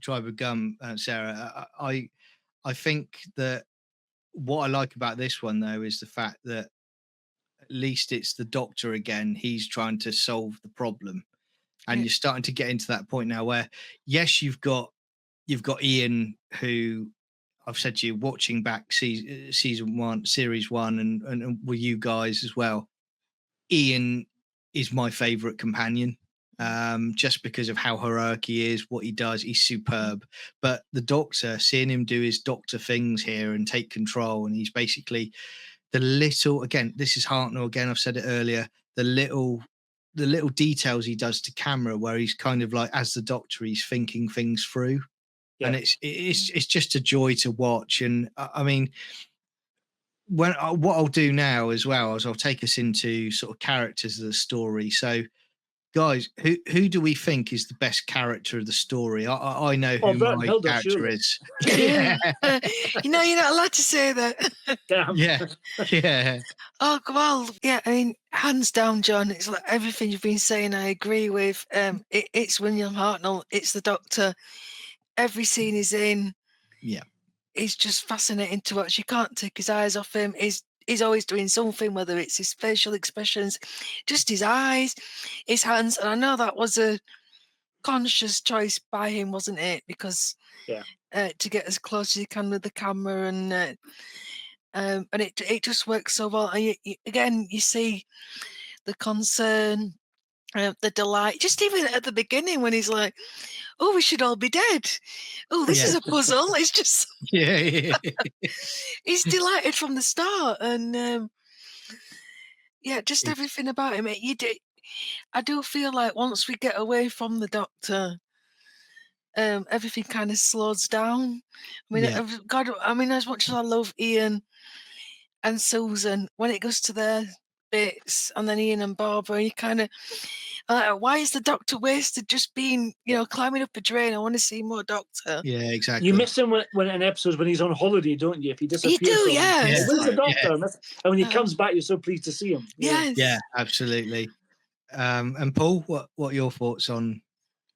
Tribe of Gum, Sarah, I think that what I like about this one though is the fact that at least it's the Doctor again. He's trying to solve the problem. And you're starting to get into that point now where, yes, you've got Ian, who I've said to you, watching back season 1, series 1, and with you guys as well. Ian is my favorite companion, just because of how heroic he is, what he does. He's superb. But the Doctor, seeing him do his Doctor things here and take control, and he's basically the little, again, this is Hartnell again, I've said it earlier, the little details he does to camera, where he's kind of like, as the Doctor, he's thinking things through. Yeah. And it's just a joy to watch. And I mean, what I'll do now as well is I'll take us into sort of characters of the story. So, guys, who do we think is the best character of the story? I know who my character is. Yeah. You're not allowed to say that. Damn. Yeah. Oh, well, yeah. I mean, hands down, John. It's like everything you've been saying. I agree with. It's William Hartnell. It's the Doctor. Every scene he's in. Yeah. It's just fascinating to watch. You can't take his eyes off him. He's always doing something, whether it's his facial expressions, just his eyes, his hands. And I know that was a conscious choice by him, wasn't it? Because to get as close as you can with the camera, and it just works so well. And you see the concern, the delight, just even at the beginning when he's like, "Oh, we should all be dead. Oh, this is a puzzle." It's just he's delighted from the start, and just everything about him. I do feel like once we get away from the Doctor, everything kind of slows down. I mean, God, as much as I love Ian and Susan, when it goes to their bits, and then Ian and Barbara, you kind of. Why is the Doctor wasted just being, climbing up a drain? I want to see more Doctor. Yeah, exactly. You miss him when in episodes when he's on holiday, don't you? If he disappears. You do, yes. Where's the Doctor? And when he comes back, you're so pleased to see him. Yes. Yeah, absolutely. And Paul, what are your thoughts on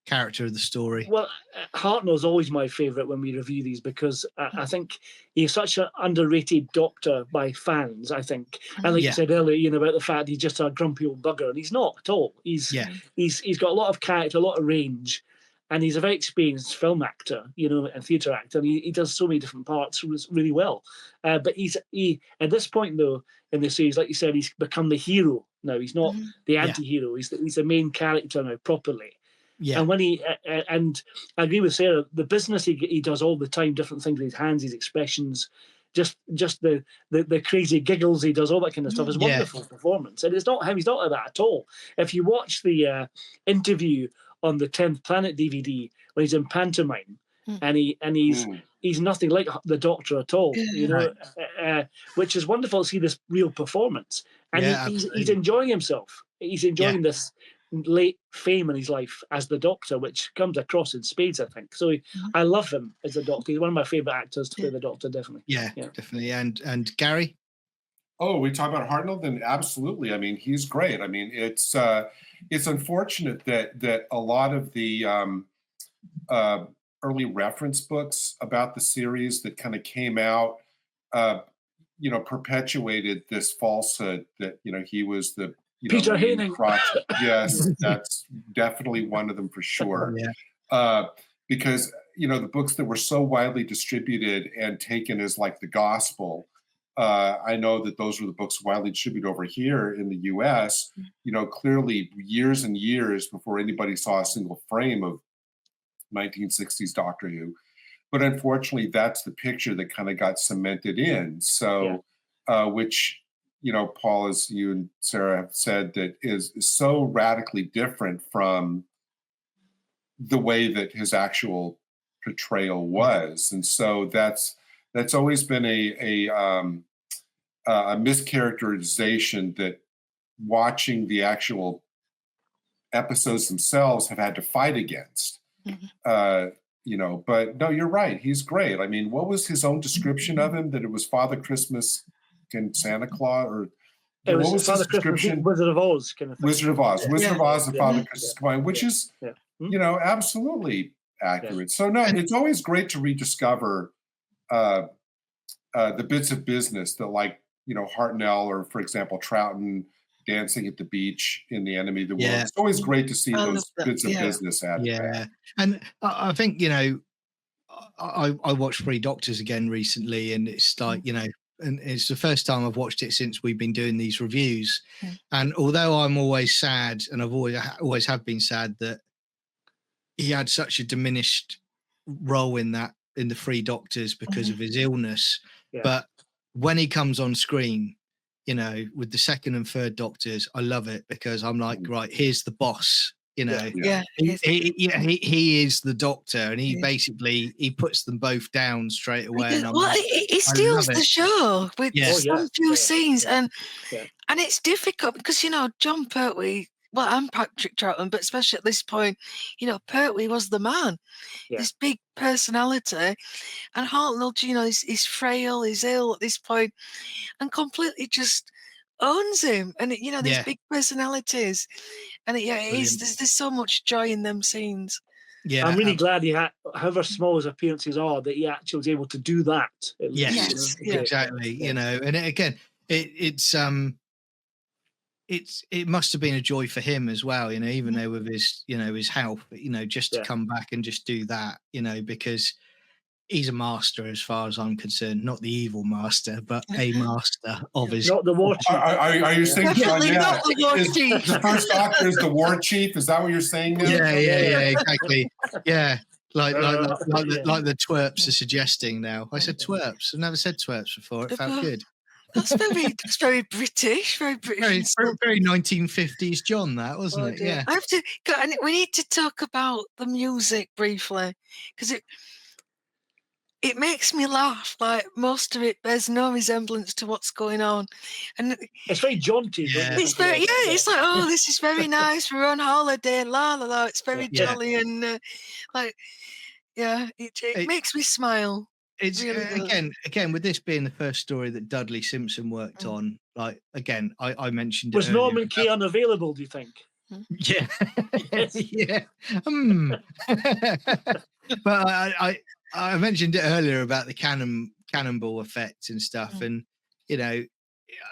character of the story? Well, Hartnell's always my favourite when we review these, because I think he's such an underrated Doctor by fans, I think. And like you said earlier, about the fact he's just a grumpy old bugger, and he's not at all. He's got a lot of character, a lot of range, and he's a very experienced film actor, and theatre actor, and he does so many different parts really well. But he at this point, though, in the series, like you said, he's become the hero now. He's not the anti-hero. He's the main character now, properly. Yeah. And when and I agree with Sarah, the business he does all the time, different things with his hands, his expressions, just the crazy giggles he does, all that kind of stuff is wonderful performance. And it's not him; he's not like that at all. If you watch the interview on the 10th Planet DVD when he's in pantomime, and he's nothing like the Doctor at all, which is wonderful to see this real performance. And he's enjoying himself. He's enjoying this late fame in his life as the Doctor, which comes across in spades, I think. So I love him as the Doctor. He's one of my favourite actors to play the Doctor, definitely. Yeah, definitely. And Gary? Oh, we talk about Hartnell? Then absolutely. I mean, he's great. I mean, it's unfortunate that a lot of the early reference books about the series that kind of came out, perpetuated this falsehood that, he was the Peter Haining. Yes, that's definitely one of them for sure. Because, the books that were so widely distributed and taken as like the gospel, I know that those were the books widely distributed over here in the US, clearly years and years before anybody saw a single frame of 1960s Doctor Who. But unfortunately, that's the picture that kind of got cemented in. So, which, Paul, as you and Sarah have said, that is so radically different from the way that his actual portrayal was. And so that's always been a mischaracterization that watching the actual episodes themselves have had to fight against. But no, you're right. He's great. I mean, what was his own description of him? That it was Father Christmas and Santa Claus, or what was his description? Wizard of Oz, kind of thing. Wizard of Oz and Father Christmas combined, which is, absolutely accurate. So no, it's always great to rediscover the bits of business that, like, Hartnell or, for example, Troughton dancing at the beach in The Enemy of the World. It's always great to see those bits of business added back. And I think, I watched Three Doctors again recently, and it's like, and it's the first time I've watched it since we've been doing these reviews. And although I'm always sad, and I've always have been sad that he had such a diminished role in the Three Doctors because of his illness, but when he comes on screen, with the second and third Doctors, I love it because I'm like, right, here's the boss. He is the Doctor, and he basically puts them both down straight away. He steals the show with some few scenes, and it's difficult because John Pertwee. Well, I'm Patrick Troughton, but especially at this point, Pertwee was the man. This big personality, and Hartnell, he's frail, he's ill at this point, and completely just owns him. And these big personalities, and there's so much joy in them scenes. Yeah, I'm really glad he had, however small his appearances are, that he actually was able to do that. Yes, exactly. And again, it must have been a joy for him as well, even though with his, his health, just to come back and just do that, because he's a master as far as I'm concerned, not the evil master, but a master of his. Not the war chief. Are you saying not the war chief? The first Doctor is the war chief? Is that what you're saying now? Yeah, exactly. Yeah. Like the twerps are suggesting now. I said twerps. I've never said twerps before. It felt good. That's very British, very British. Very 1950s John, that wasn't it? Yeah. I have to. We need to talk about the music briefly because it makes me laugh. Like most of it bears no resemblance to what's going on, and it's very jaunty. It's very It's like, oh, this is very nice. We're on holiday, la la la. It's very jolly and it makes me smile. It's really again with this being the first story that Dudley Simpson worked on. Like again, I mentioned was Norman Key unavailable? Do you think? Yeah, yeah. But I mentioned it earlier about the cannonball effect and stuff, and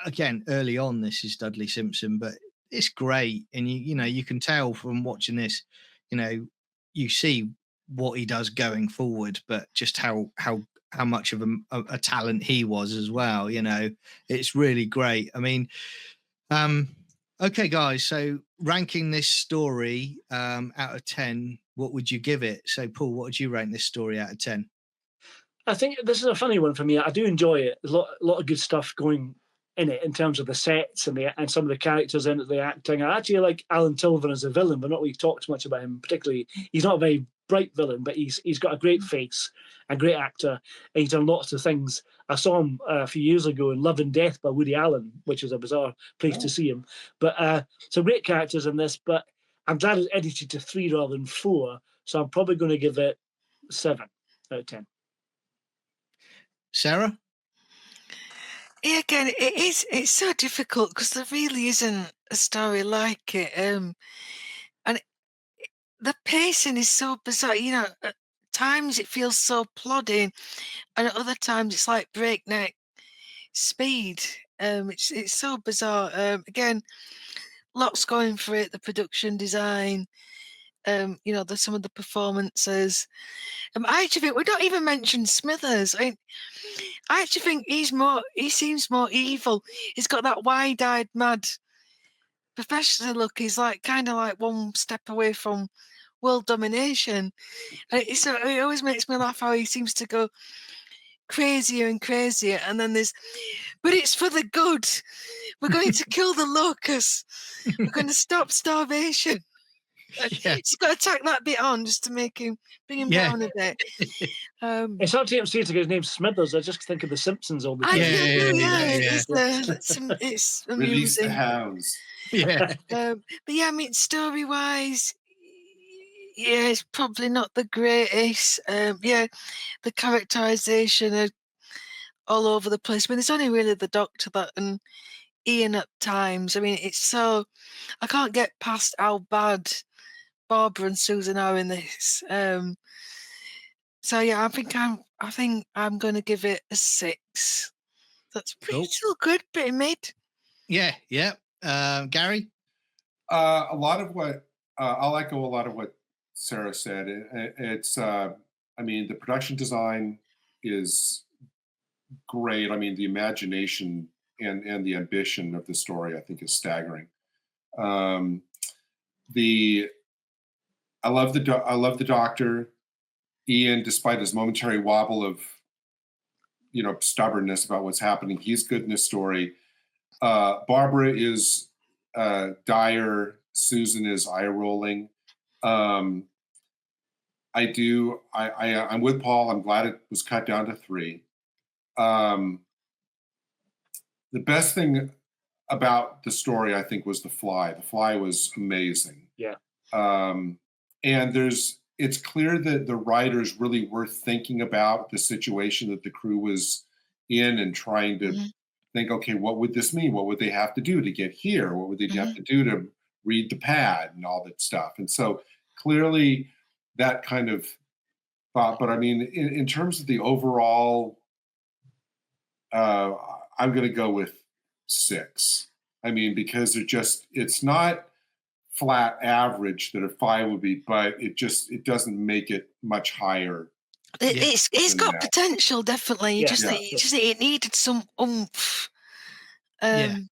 again early on this is Dudley Simpson, but it's great, and you can tell from watching this, you see what he does going forward, but just how much of a talent he was as well. It's really great. I mean, okay, guys. So ranking this story out of 10, what would you give it? So, Paul, what would you rank this story out of 10? I think this is a funny one for me. I do enjoy it. There's a lot of good stuff going in it in terms of the sets and some of the characters in it, the acting. I actually like Alan Tilvin as a villain, but not really talked much about him particularly. He's not a very bright villain, but he's got a great face, a great actor, and he's done lots of things. I saw him a few years ago in Love and Death by Woody Allen, which was a bizarre place to see him. But some great characters in this, but I'm glad it's edited to 3 rather than 4, so I'm probably going to give it 7 out of 10. Sarah? Yeah, again, it's so difficult because there really isn't a story like it. And the pacing is so bizarre. At times it feels so plodding, and at other times it's like breakneck speed. It's so bizarre. Again, lots going for it. The production design, some of the performances. I actually think we don't even mention Smithers. I actually think he seems more evil. He's got that wide-eyed, mad professional look. He's kind of like one step away from world domination. And it always makes me laugh how he seems to go crazier and crazier. And then but it's for the good. We're going to kill the locusts. We're going to stop starvation. He's got to tack that bit on just to bring him down a bit. It's hard to see his name's Smithers. I just think of The Simpsons all the time. It's amusing. Release the hounds. Yeah. But I mean, story-wise, it's probably not the greatest. The characterization are all over the place. I mean, there's only really the Doctor and Ian at times. I mean, it's so I can't get past how bad Barbara and Susan are in this. So yeah, I think I'm going to give it a 6. That's pretty still good, pretty mid. Yeah. Gary? A lot of what I'll echo a lot of what Sarah said. It's I mean, the production design is great. I mean, the imagination and the ambition of the story, I think, is staggering. I love the Doctor. Ian, despite his momentary wobble of stubbornness about what's happening, he's good in this story. Barbara is dire. Susan is eye rolling. I'm with Paul. I'm glad it was cut down to 3. The best thing about the story, I think, was the Fly. The Fly was amazing. Yeah. And it's clear that the writers really were thinking about the situation that the crew was in and trying to think, okay, what would this mean? What would they have to do to get here? What would they have to do to read the pad and all that stuff? And so clearly that kind of thought, but I mean, in terms of the overall, I'm going to go with 6. I mean, because it's not flat average that a 5 would be, but it doesn't make it much higher. It's got potential, definitely. It needed some oomph. And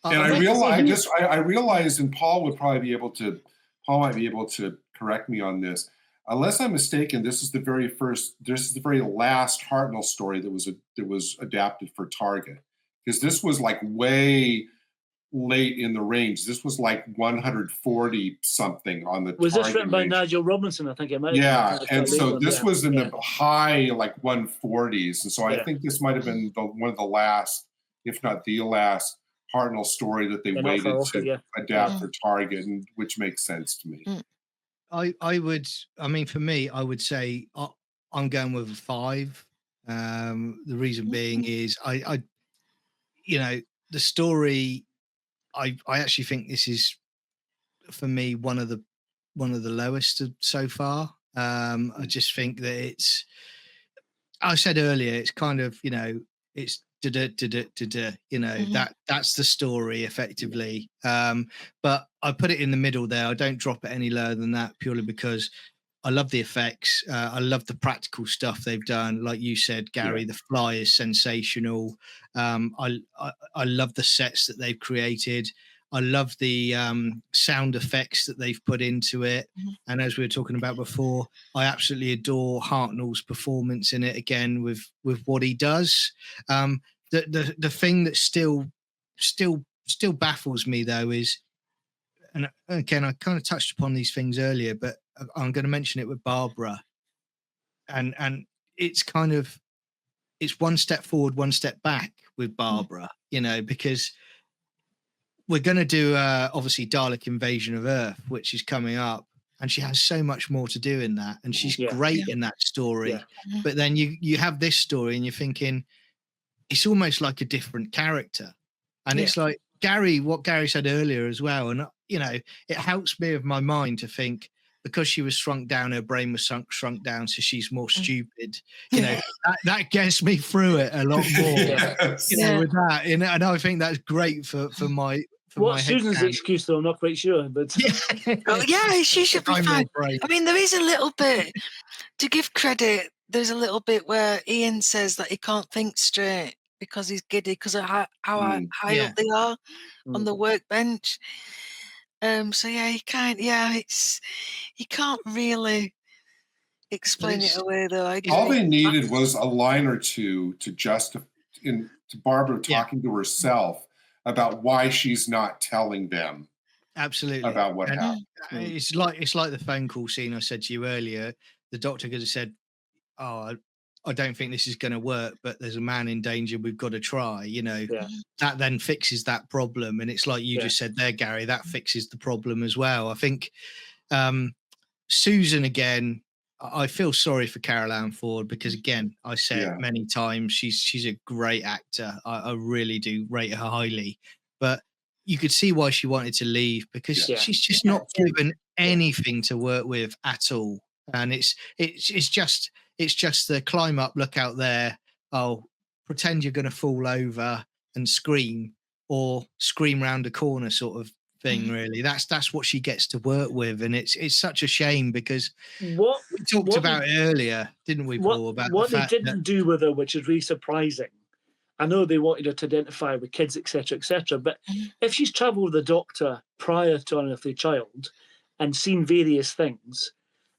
I realized, and Paul might be able to correct me on this. Unless I'm mistaken, this is the very last Hartnell story that was adapted for Target, because this was like way late in the range. This was like 140 something on the. Was this written by Nigel Robinson? I think it might. Yeah, and so this was in the high like 140s, and so I think this might have been one of the last, if not the last, Hartnell story that they waited to adapt for Target, and which makes sense to me. For me, I would say I'm going with a 5. The reason being is I the story. I actually think this is, for me, one of the lowest so far. I just think that I said earlier, it's kind of, it's that's the story effectively. But I put it in the middle there. I don't drop it any lower than that, purely because I love the effects. I love the practical stuff they've done. Like you said, Gary, the Fly is sensational. I love the sets that they've created. I love the sound effects that they've put into it. And as we were talking about before, I absolutely adore Hartnell's performance in it again with what he does. The thing that still baffles me though is, and again, I kind of touched upon these things earlier, but I'm going to mention it with Barbara. And it's kind of, it's one step forward, one step back with Barbara, because we're going to do obviously Dalek Invasion of Earth, which is coming up, and she has so much more to do in that, and she's great in that story. But then you have this story and you're thinking it's almost like a different character. And it's like what Gary said earlier as well. And, it helps me with my mind to think, because she was shrunk down, her brain was shrunk down, so she's more stupid. That gets me through it a lot more. With that, and I think that's great for my. What Susan's excuse, though, I'm not quite sure. But she should be fine. I mean, there is a little bit, to give credit. There's a little bit where Ian says that he can't think straight because he's giddy because of how high up they are on the workbench. So you can't. You can't really explain it away, though. All they needed was a line or two to justify to Barbara talking to herself about why she's not telling them. Absolutely. About what happened. It's like the phone call scene I said to you earlier. The doctor could have said, "Oh, I don't think this is going to work, but there's a man in danger. We've got to try." That then fixes that problem. And it's like you just said there, Gary, that fixes the problem as well. I think Susan, again, I feel sorry for Carol Ann Ford, because again, I say it many times, she's a great actor. I really do rate her highly, but you could see why she wanted to leave, because she's just not given anything to work with at all. And it's just the climb up, look out there. Oh, pretend you're going to fall over and scream, or scream round a corner sort of thing. Really, that's what she gets to work with, and it's such a shame, because we talked about it earlier, didn't we, Paul? About what they didn't do with her, which is really surprising. I know they wanted her to identify with kids, etc., but if she's travelled with the doctor prior to Unearthly Child and seen various things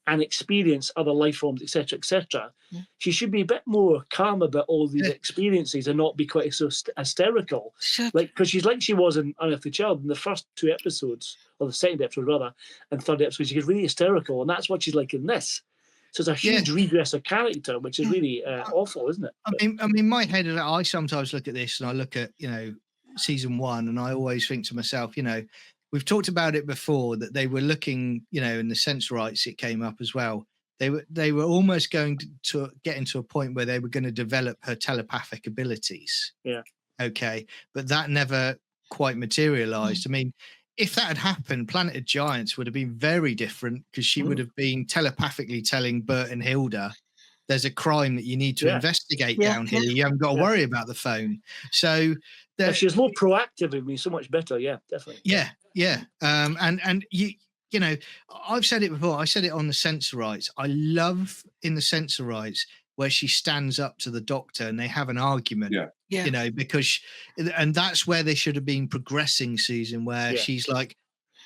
and experienced other life forms, etc., she should be a bit more calm about all these experiences and not be quite so hysterical. Like, because she's like she was in Unearthly Child in the first 2 episodes, or the second episode rather, and third episode, she gets really hysterical, and that's what she's like in this. So it's a huge regress of character, which is really awful, isn't it? I mean, my head, I sometimes look at this and I look at, season 1, and I always think to myself, we've talked about it before, that they were looking, in the censor rights, it came up as well. They were almost going to get into a point where they were going to develop her telepathic abilities. Yeah. Okay. But that never quite materialized. I mean, if that had happened, Planet of Giants would have been very different, because she would have been telepathically telling Bert and Hilda, there's a crime that you need to investigate down here. You haven't got to worry about the phone. So if she was more proactive, it would be so much better. Yeah, definitely. Yeah. And I've said it before. I said it on the censor rights. I love in the censor rights where she stands up to the doctor and they have an argument. Yeah. Because and that's where they should have been progressing, Susan, where she's like,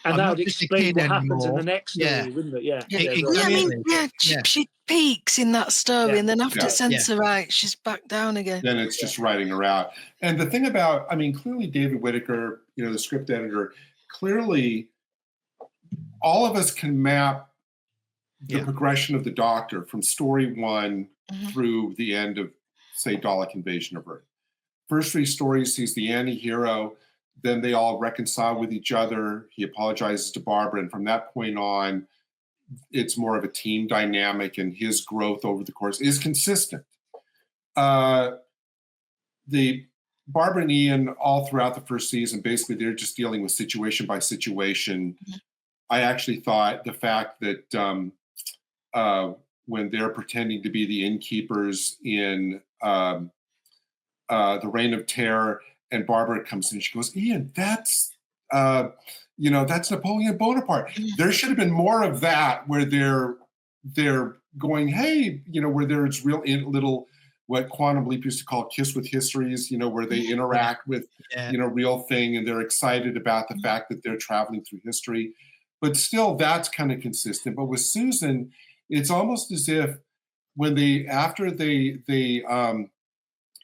and that would explain what happens in the next story, wouldn't it? She peaks in that story, and then after censor rights, she's back down again. Then it's just writing her out. And the thing about, clearly David Whitaker, the script editor, clearly all of us can map the progression of the Doctor from story 1 through the end of, say, Dalek Invasion of Earth. First 3 stories, he's the anti-hero. Then they all reconcile with each other. He apologizes to Barbara. And from that point on, it's more of a team dynamic, and his growth over the course is consistent. The Barbara and Ian, all throughout the first season, basically they're just dealing with situation by situation. I actually thought the fact that when they're pretending to be the innkeepers in The Reign of Terror, and Barbara comes in, she goes, Ian, that's Napoleon Bonaparte. There should have been more of that, where they're going, hey, where there's real little, what Quantum Leap used to call kiss with histories, where they interact with, real thing, and they're excited about the fact that they're traveling through history. But still, that's kind of consistent. But with Susan, it's almost as if after they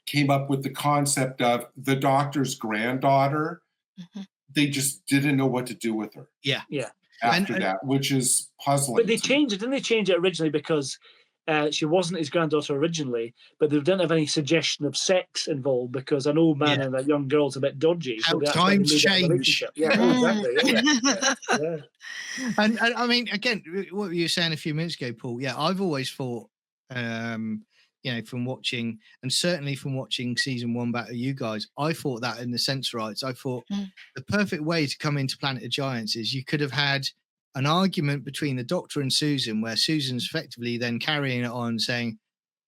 came up with the concept of the Doctor's granddaughter, they just didn't know what to do with her. Yeah. After that, which is puzzling. But they changed it. Didn't they change it originally because she wasn't his granddaughter originally, but they didn't have any suggestion of sex involved, because an old man and a young girl's a bit dodgy. How times change. Exactly. And I mean, again, what you were saying a few minutes ago, Paul, I've always thought, from watching, and certainly from watching season 1 back to you guys, I thought that in the censor rights, I thought the perfect way to come into Planet of Giants is you could have had an argument between the Doctor and Susan, where Susan's effectively then carrying it on saying,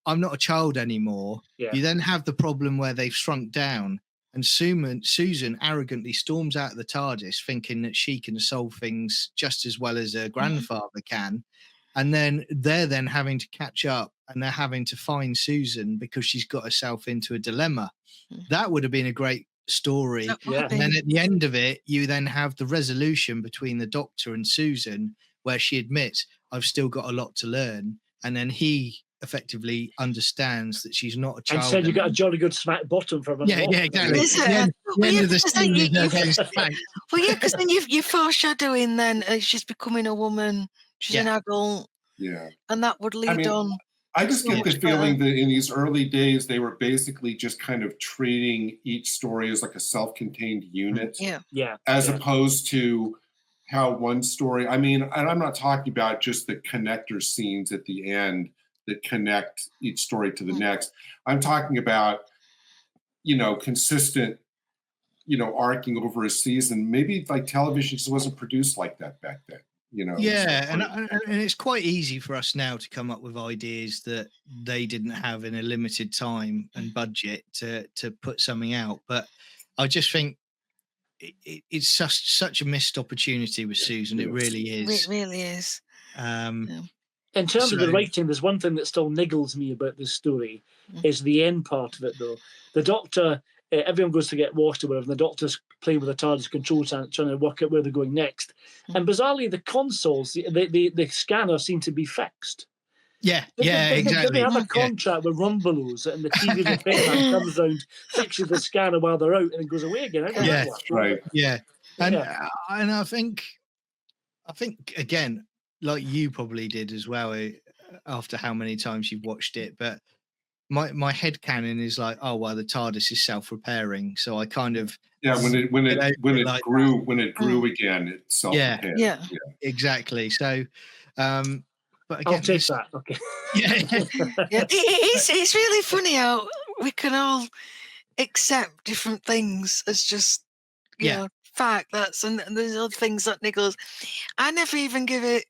I'm not a child anymore. You then have the problem where they've shrunk down, and Susan arrogantly storms out of the TARDIS thinking that she can solve things just as well as her grandfather can. And then they're then having to catch up, and they're having to find Susan because she's got herself into a dilemma. That would have been a great story. And then at the end of it, you then have the resolution between the Doctor and Susan, where she admits, I've still got a lot to learn. And then he effectively understands that she's not a child. And said you got a jolly good smack bottom from her. Yeah, exactly. Because then you're foreshadowing then she's becoming a woman. She's an adult. Yeah. And that would lead on. I just get the feeling that in these early days, they were basically just kind of treating each story as like a self-contained unit. As opposed to how one story, and I'm not talking about just the connector scenes at the end that connect each story to the next. I'm talking about, consistent, arcing over a season. Maybe like television just wasn't produced like that back then. Yeah, and it's quite easy for us now to come up with ideas that they didn't have in a limited time and budget to put something out. But I just think it's such a missed opportunity with Susan. It really is. It really is. In terms of the writing, there's one thing that still niggles me about this story, is the end part of it, though. The Doctor, everyone goes to get washed or whatever, and the Doctor's playing with the TARDIS controls, trying to work out where they're going next. And bizarrely, the consoles, the scanner seem to be fixed. Exactly. Did they have a contract with Rumbelows and the TV repairman comes around, fixes the scanner while they're out, and it goes away again? Right. Yeah. And I think again, like you probably did as well, after how many times you've watched it, but my headcanon is like, oh well, the TARDIS is self-repairing, so I kind of when it grew again, it self-repaired. Exactly. So but again, I'll take that. Okay. It's really funny how we can all accept different things as just you know fact. And there's other things that niggles. I never even give it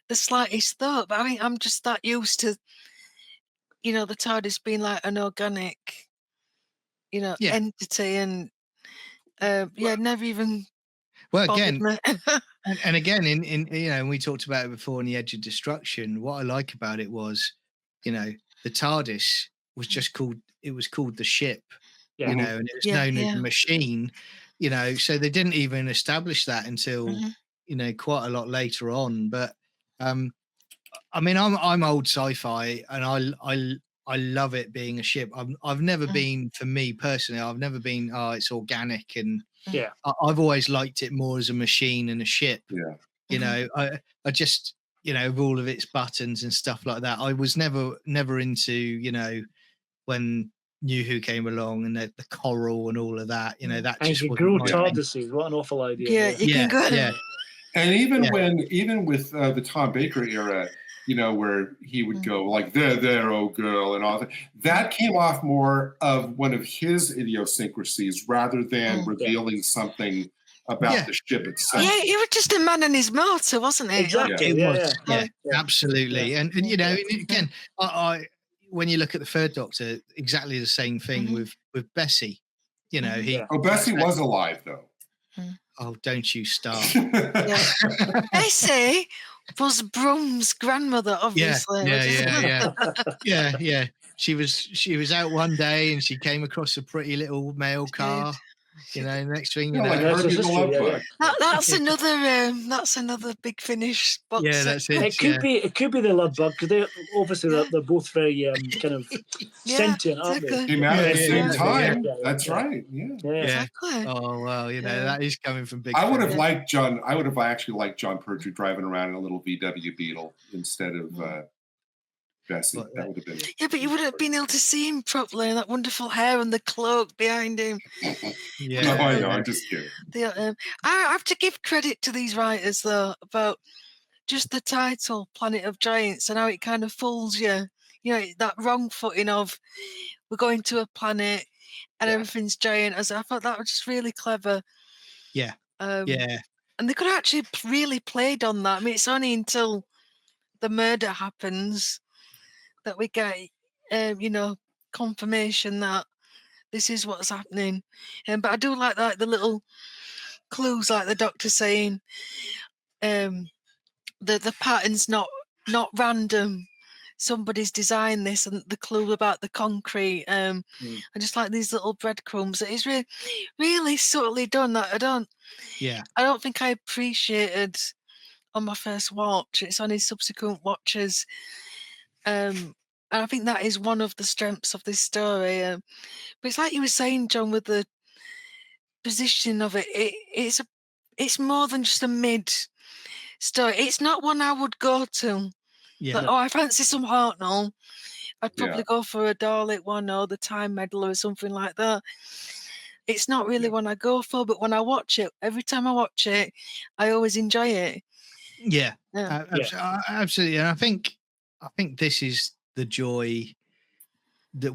the slightest thought, but I mean, I'm just that used to the TARDIS being like an organic entity, and never even again and again in we talked about it before in The Edge of Destruction. What I like about it was the TARDIS was just called the ship, and it was known as a machine, so they didn't even establish that until quite a lot later on. But I mean, I'm old sci-fi, and I love it being a ship. I've never been, for me personally, I've never been, it's organic, and I've always liked it more as a machine and a ship. I just, with all of its buttons and stuff like that, I was never into, when New Who came along and the coral and all of that, that and just you grew TARDISes. What an awful idea. You can go. And even with the Tom Baker era, where he would go like, there, oh girl, and all that came off more of one of his idiosyncrasies rather than revealing something about the ship itself. Yeah, he was just a man and his motor, wasn't he? Exactly. Yeah, absolutely. And again, I when you look at the Third Doctor, exactly the same thing with Bessie. Bessie was alive though. Oh, don't you start. Bessie was Brum's grandmother, obviously. Yeah. She was out one day and she came across a pretty little mail car. Next thing you know, that's another Big Finish box. Yeah, that's it. It could be the Love-Bug, because they're both very kind of sentient, aren't they? Came out at the same time. That's right. Yeah. Exactly. Oh well, that is coming from Big. I would have liked John. I would have actually liked John Pertwee driving around in a little VW Beetle instead of Bessie. That would have been. Yeah, but you wouldn't have been able to see him properly, and that wonderful hair and the cloak behind him. No, I know. I'm just kidding. I have to give credit to these writers though about just the title, Planet of Giants, and how it kind of fools you. That wrong footing of we're going to a planet and everything's giant. As I thought that was just really clever. Yeah. And they could have actually really played on that. I mean, it's only until the murder happens that we get, confirmation that this is what's happening. But I do like the little clues, like the Doctor saying, the pattern's not random. Somebody's designed this, and the clue about the concrete. I just like these little breadcrumbs. It's really, really subtly done. That I don't think I appreciated on my first watch. It's on his subsequent watches. And I think that is one of the strengths of this story. But it's like you were saying, John, with the position of it. It's more than just a mid story. It's not one I would go to. Like, I fancy some Hartnell. I'd probably go for a Dalek one or the Time Medal or something like that. It's not really one I go for, but when I watch it, every time I watch it, I always enjoy it. Absolutely. And I think this is the joy that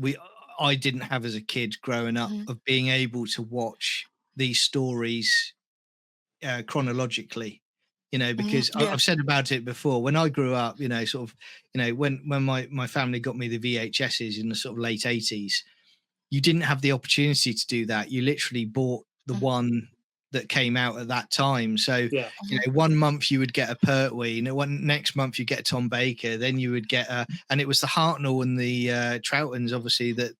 I didn't have as a kid growing up, of being able to watch these stories chronologically. because I've said about it before. When I grew up, sort of, when my family got me the VHSs in the sort of late 80s, you didn't have the opportunity to do that. You literally bought the one that came out at that time. So, 1 month you would get a Pertwee, next month you get a Tom Baker, then you would get and it was the Hartnell and the Troughtons, obviously, that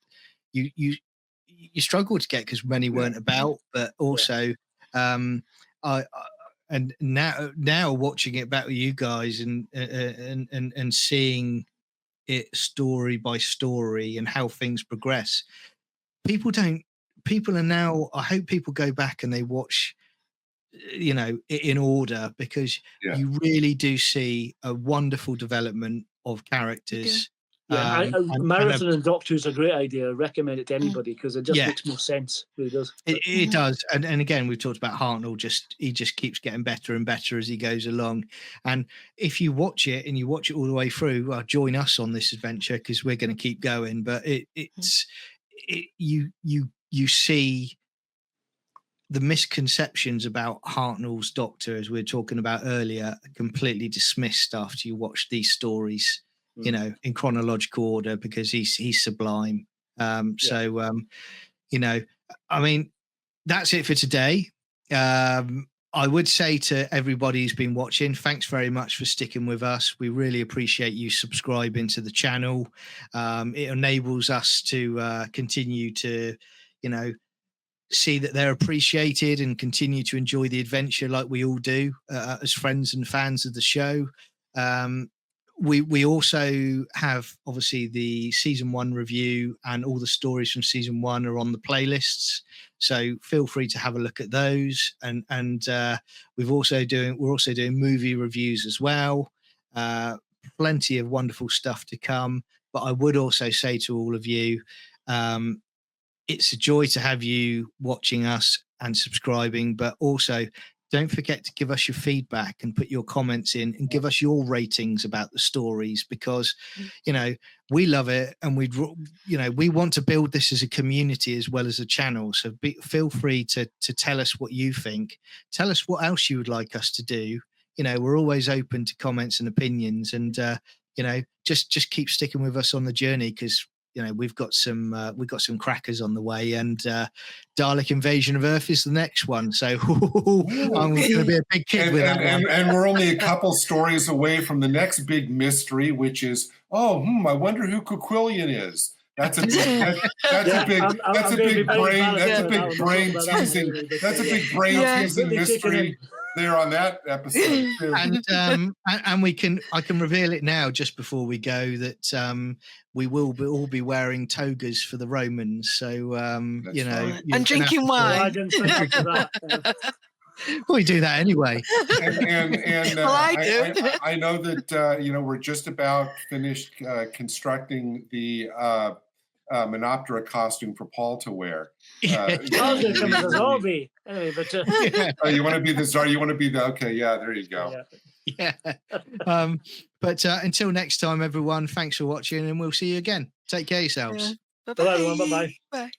you struggled to get because many weren't about, but also and now watching it back with you guys and seeing it story by story and how things progress, people are now, I hope people go back and they watch it in order, because you really do see a wonderful development of characters. Marathon and Doctor is a great idea. I recommend it to anybody because it just makes more sense. It really does. It does. And again, we've talked about Hartnell. He just keeps getting better and better as he goes along. And if you watch it and you watch it all the way through, well, join us on this adventure because we're going to keep going. But you see the misconceptions about Hartnell's Doctor, as we were talking about earlier, completely dismissed after you watch these stories, in chronological order, because he's sublime. So, I mean, that's it for today. I would say to everybody who's been watching, thanks very much for sticking with us. We really appreciate you subscribing to the channel. It enables us to continue to, see that they're appreciated and continue to enjoy the adventure like we all do as friends and fans of the show. We also have, obviously, the season 1 review, and all the stories from season 1 are on the playlists. So feel free to have a look at those. And we're also doing movie reviews as well. Plenty of wonderful stuff to come. But I would also say to all of you, it's a joy to have you watching us and subscribing, but also don't forget to give us your feedback and put your comments in and give us your ratings about the stories, because, we love it. And we want to build this as a community as well as a channel. So feel free to tell us what you think. Tell us what else you would like us to do. We're always open to comments and opinions, and, just keep sticking with us on the journey, because we've got some crackers on the way, and Dalek Invasion of Earth is the next one. So I'm going to be a big kid with that one. And we're only a couple stories away from the next big mystery, which is, I wonder who Quillian is. That's a big brain teasing mystery there on that episode too. And I can reveal it now just before we go that we will all be wearing togas for the Romans. So and drinking wine. We do that anyway. And well, I do. I know that we're just about finished constructing the Menoptera costume for Paul to wear. I was going to come as a zombie. Anyway, but you want to be the czar? You want to be the there you go. Yeah. But until next time, everyone, thanks for watching, and we'll see you again. Take care of yourselves. Bye-bye. Bye, everyone. Bye-bye. Bye.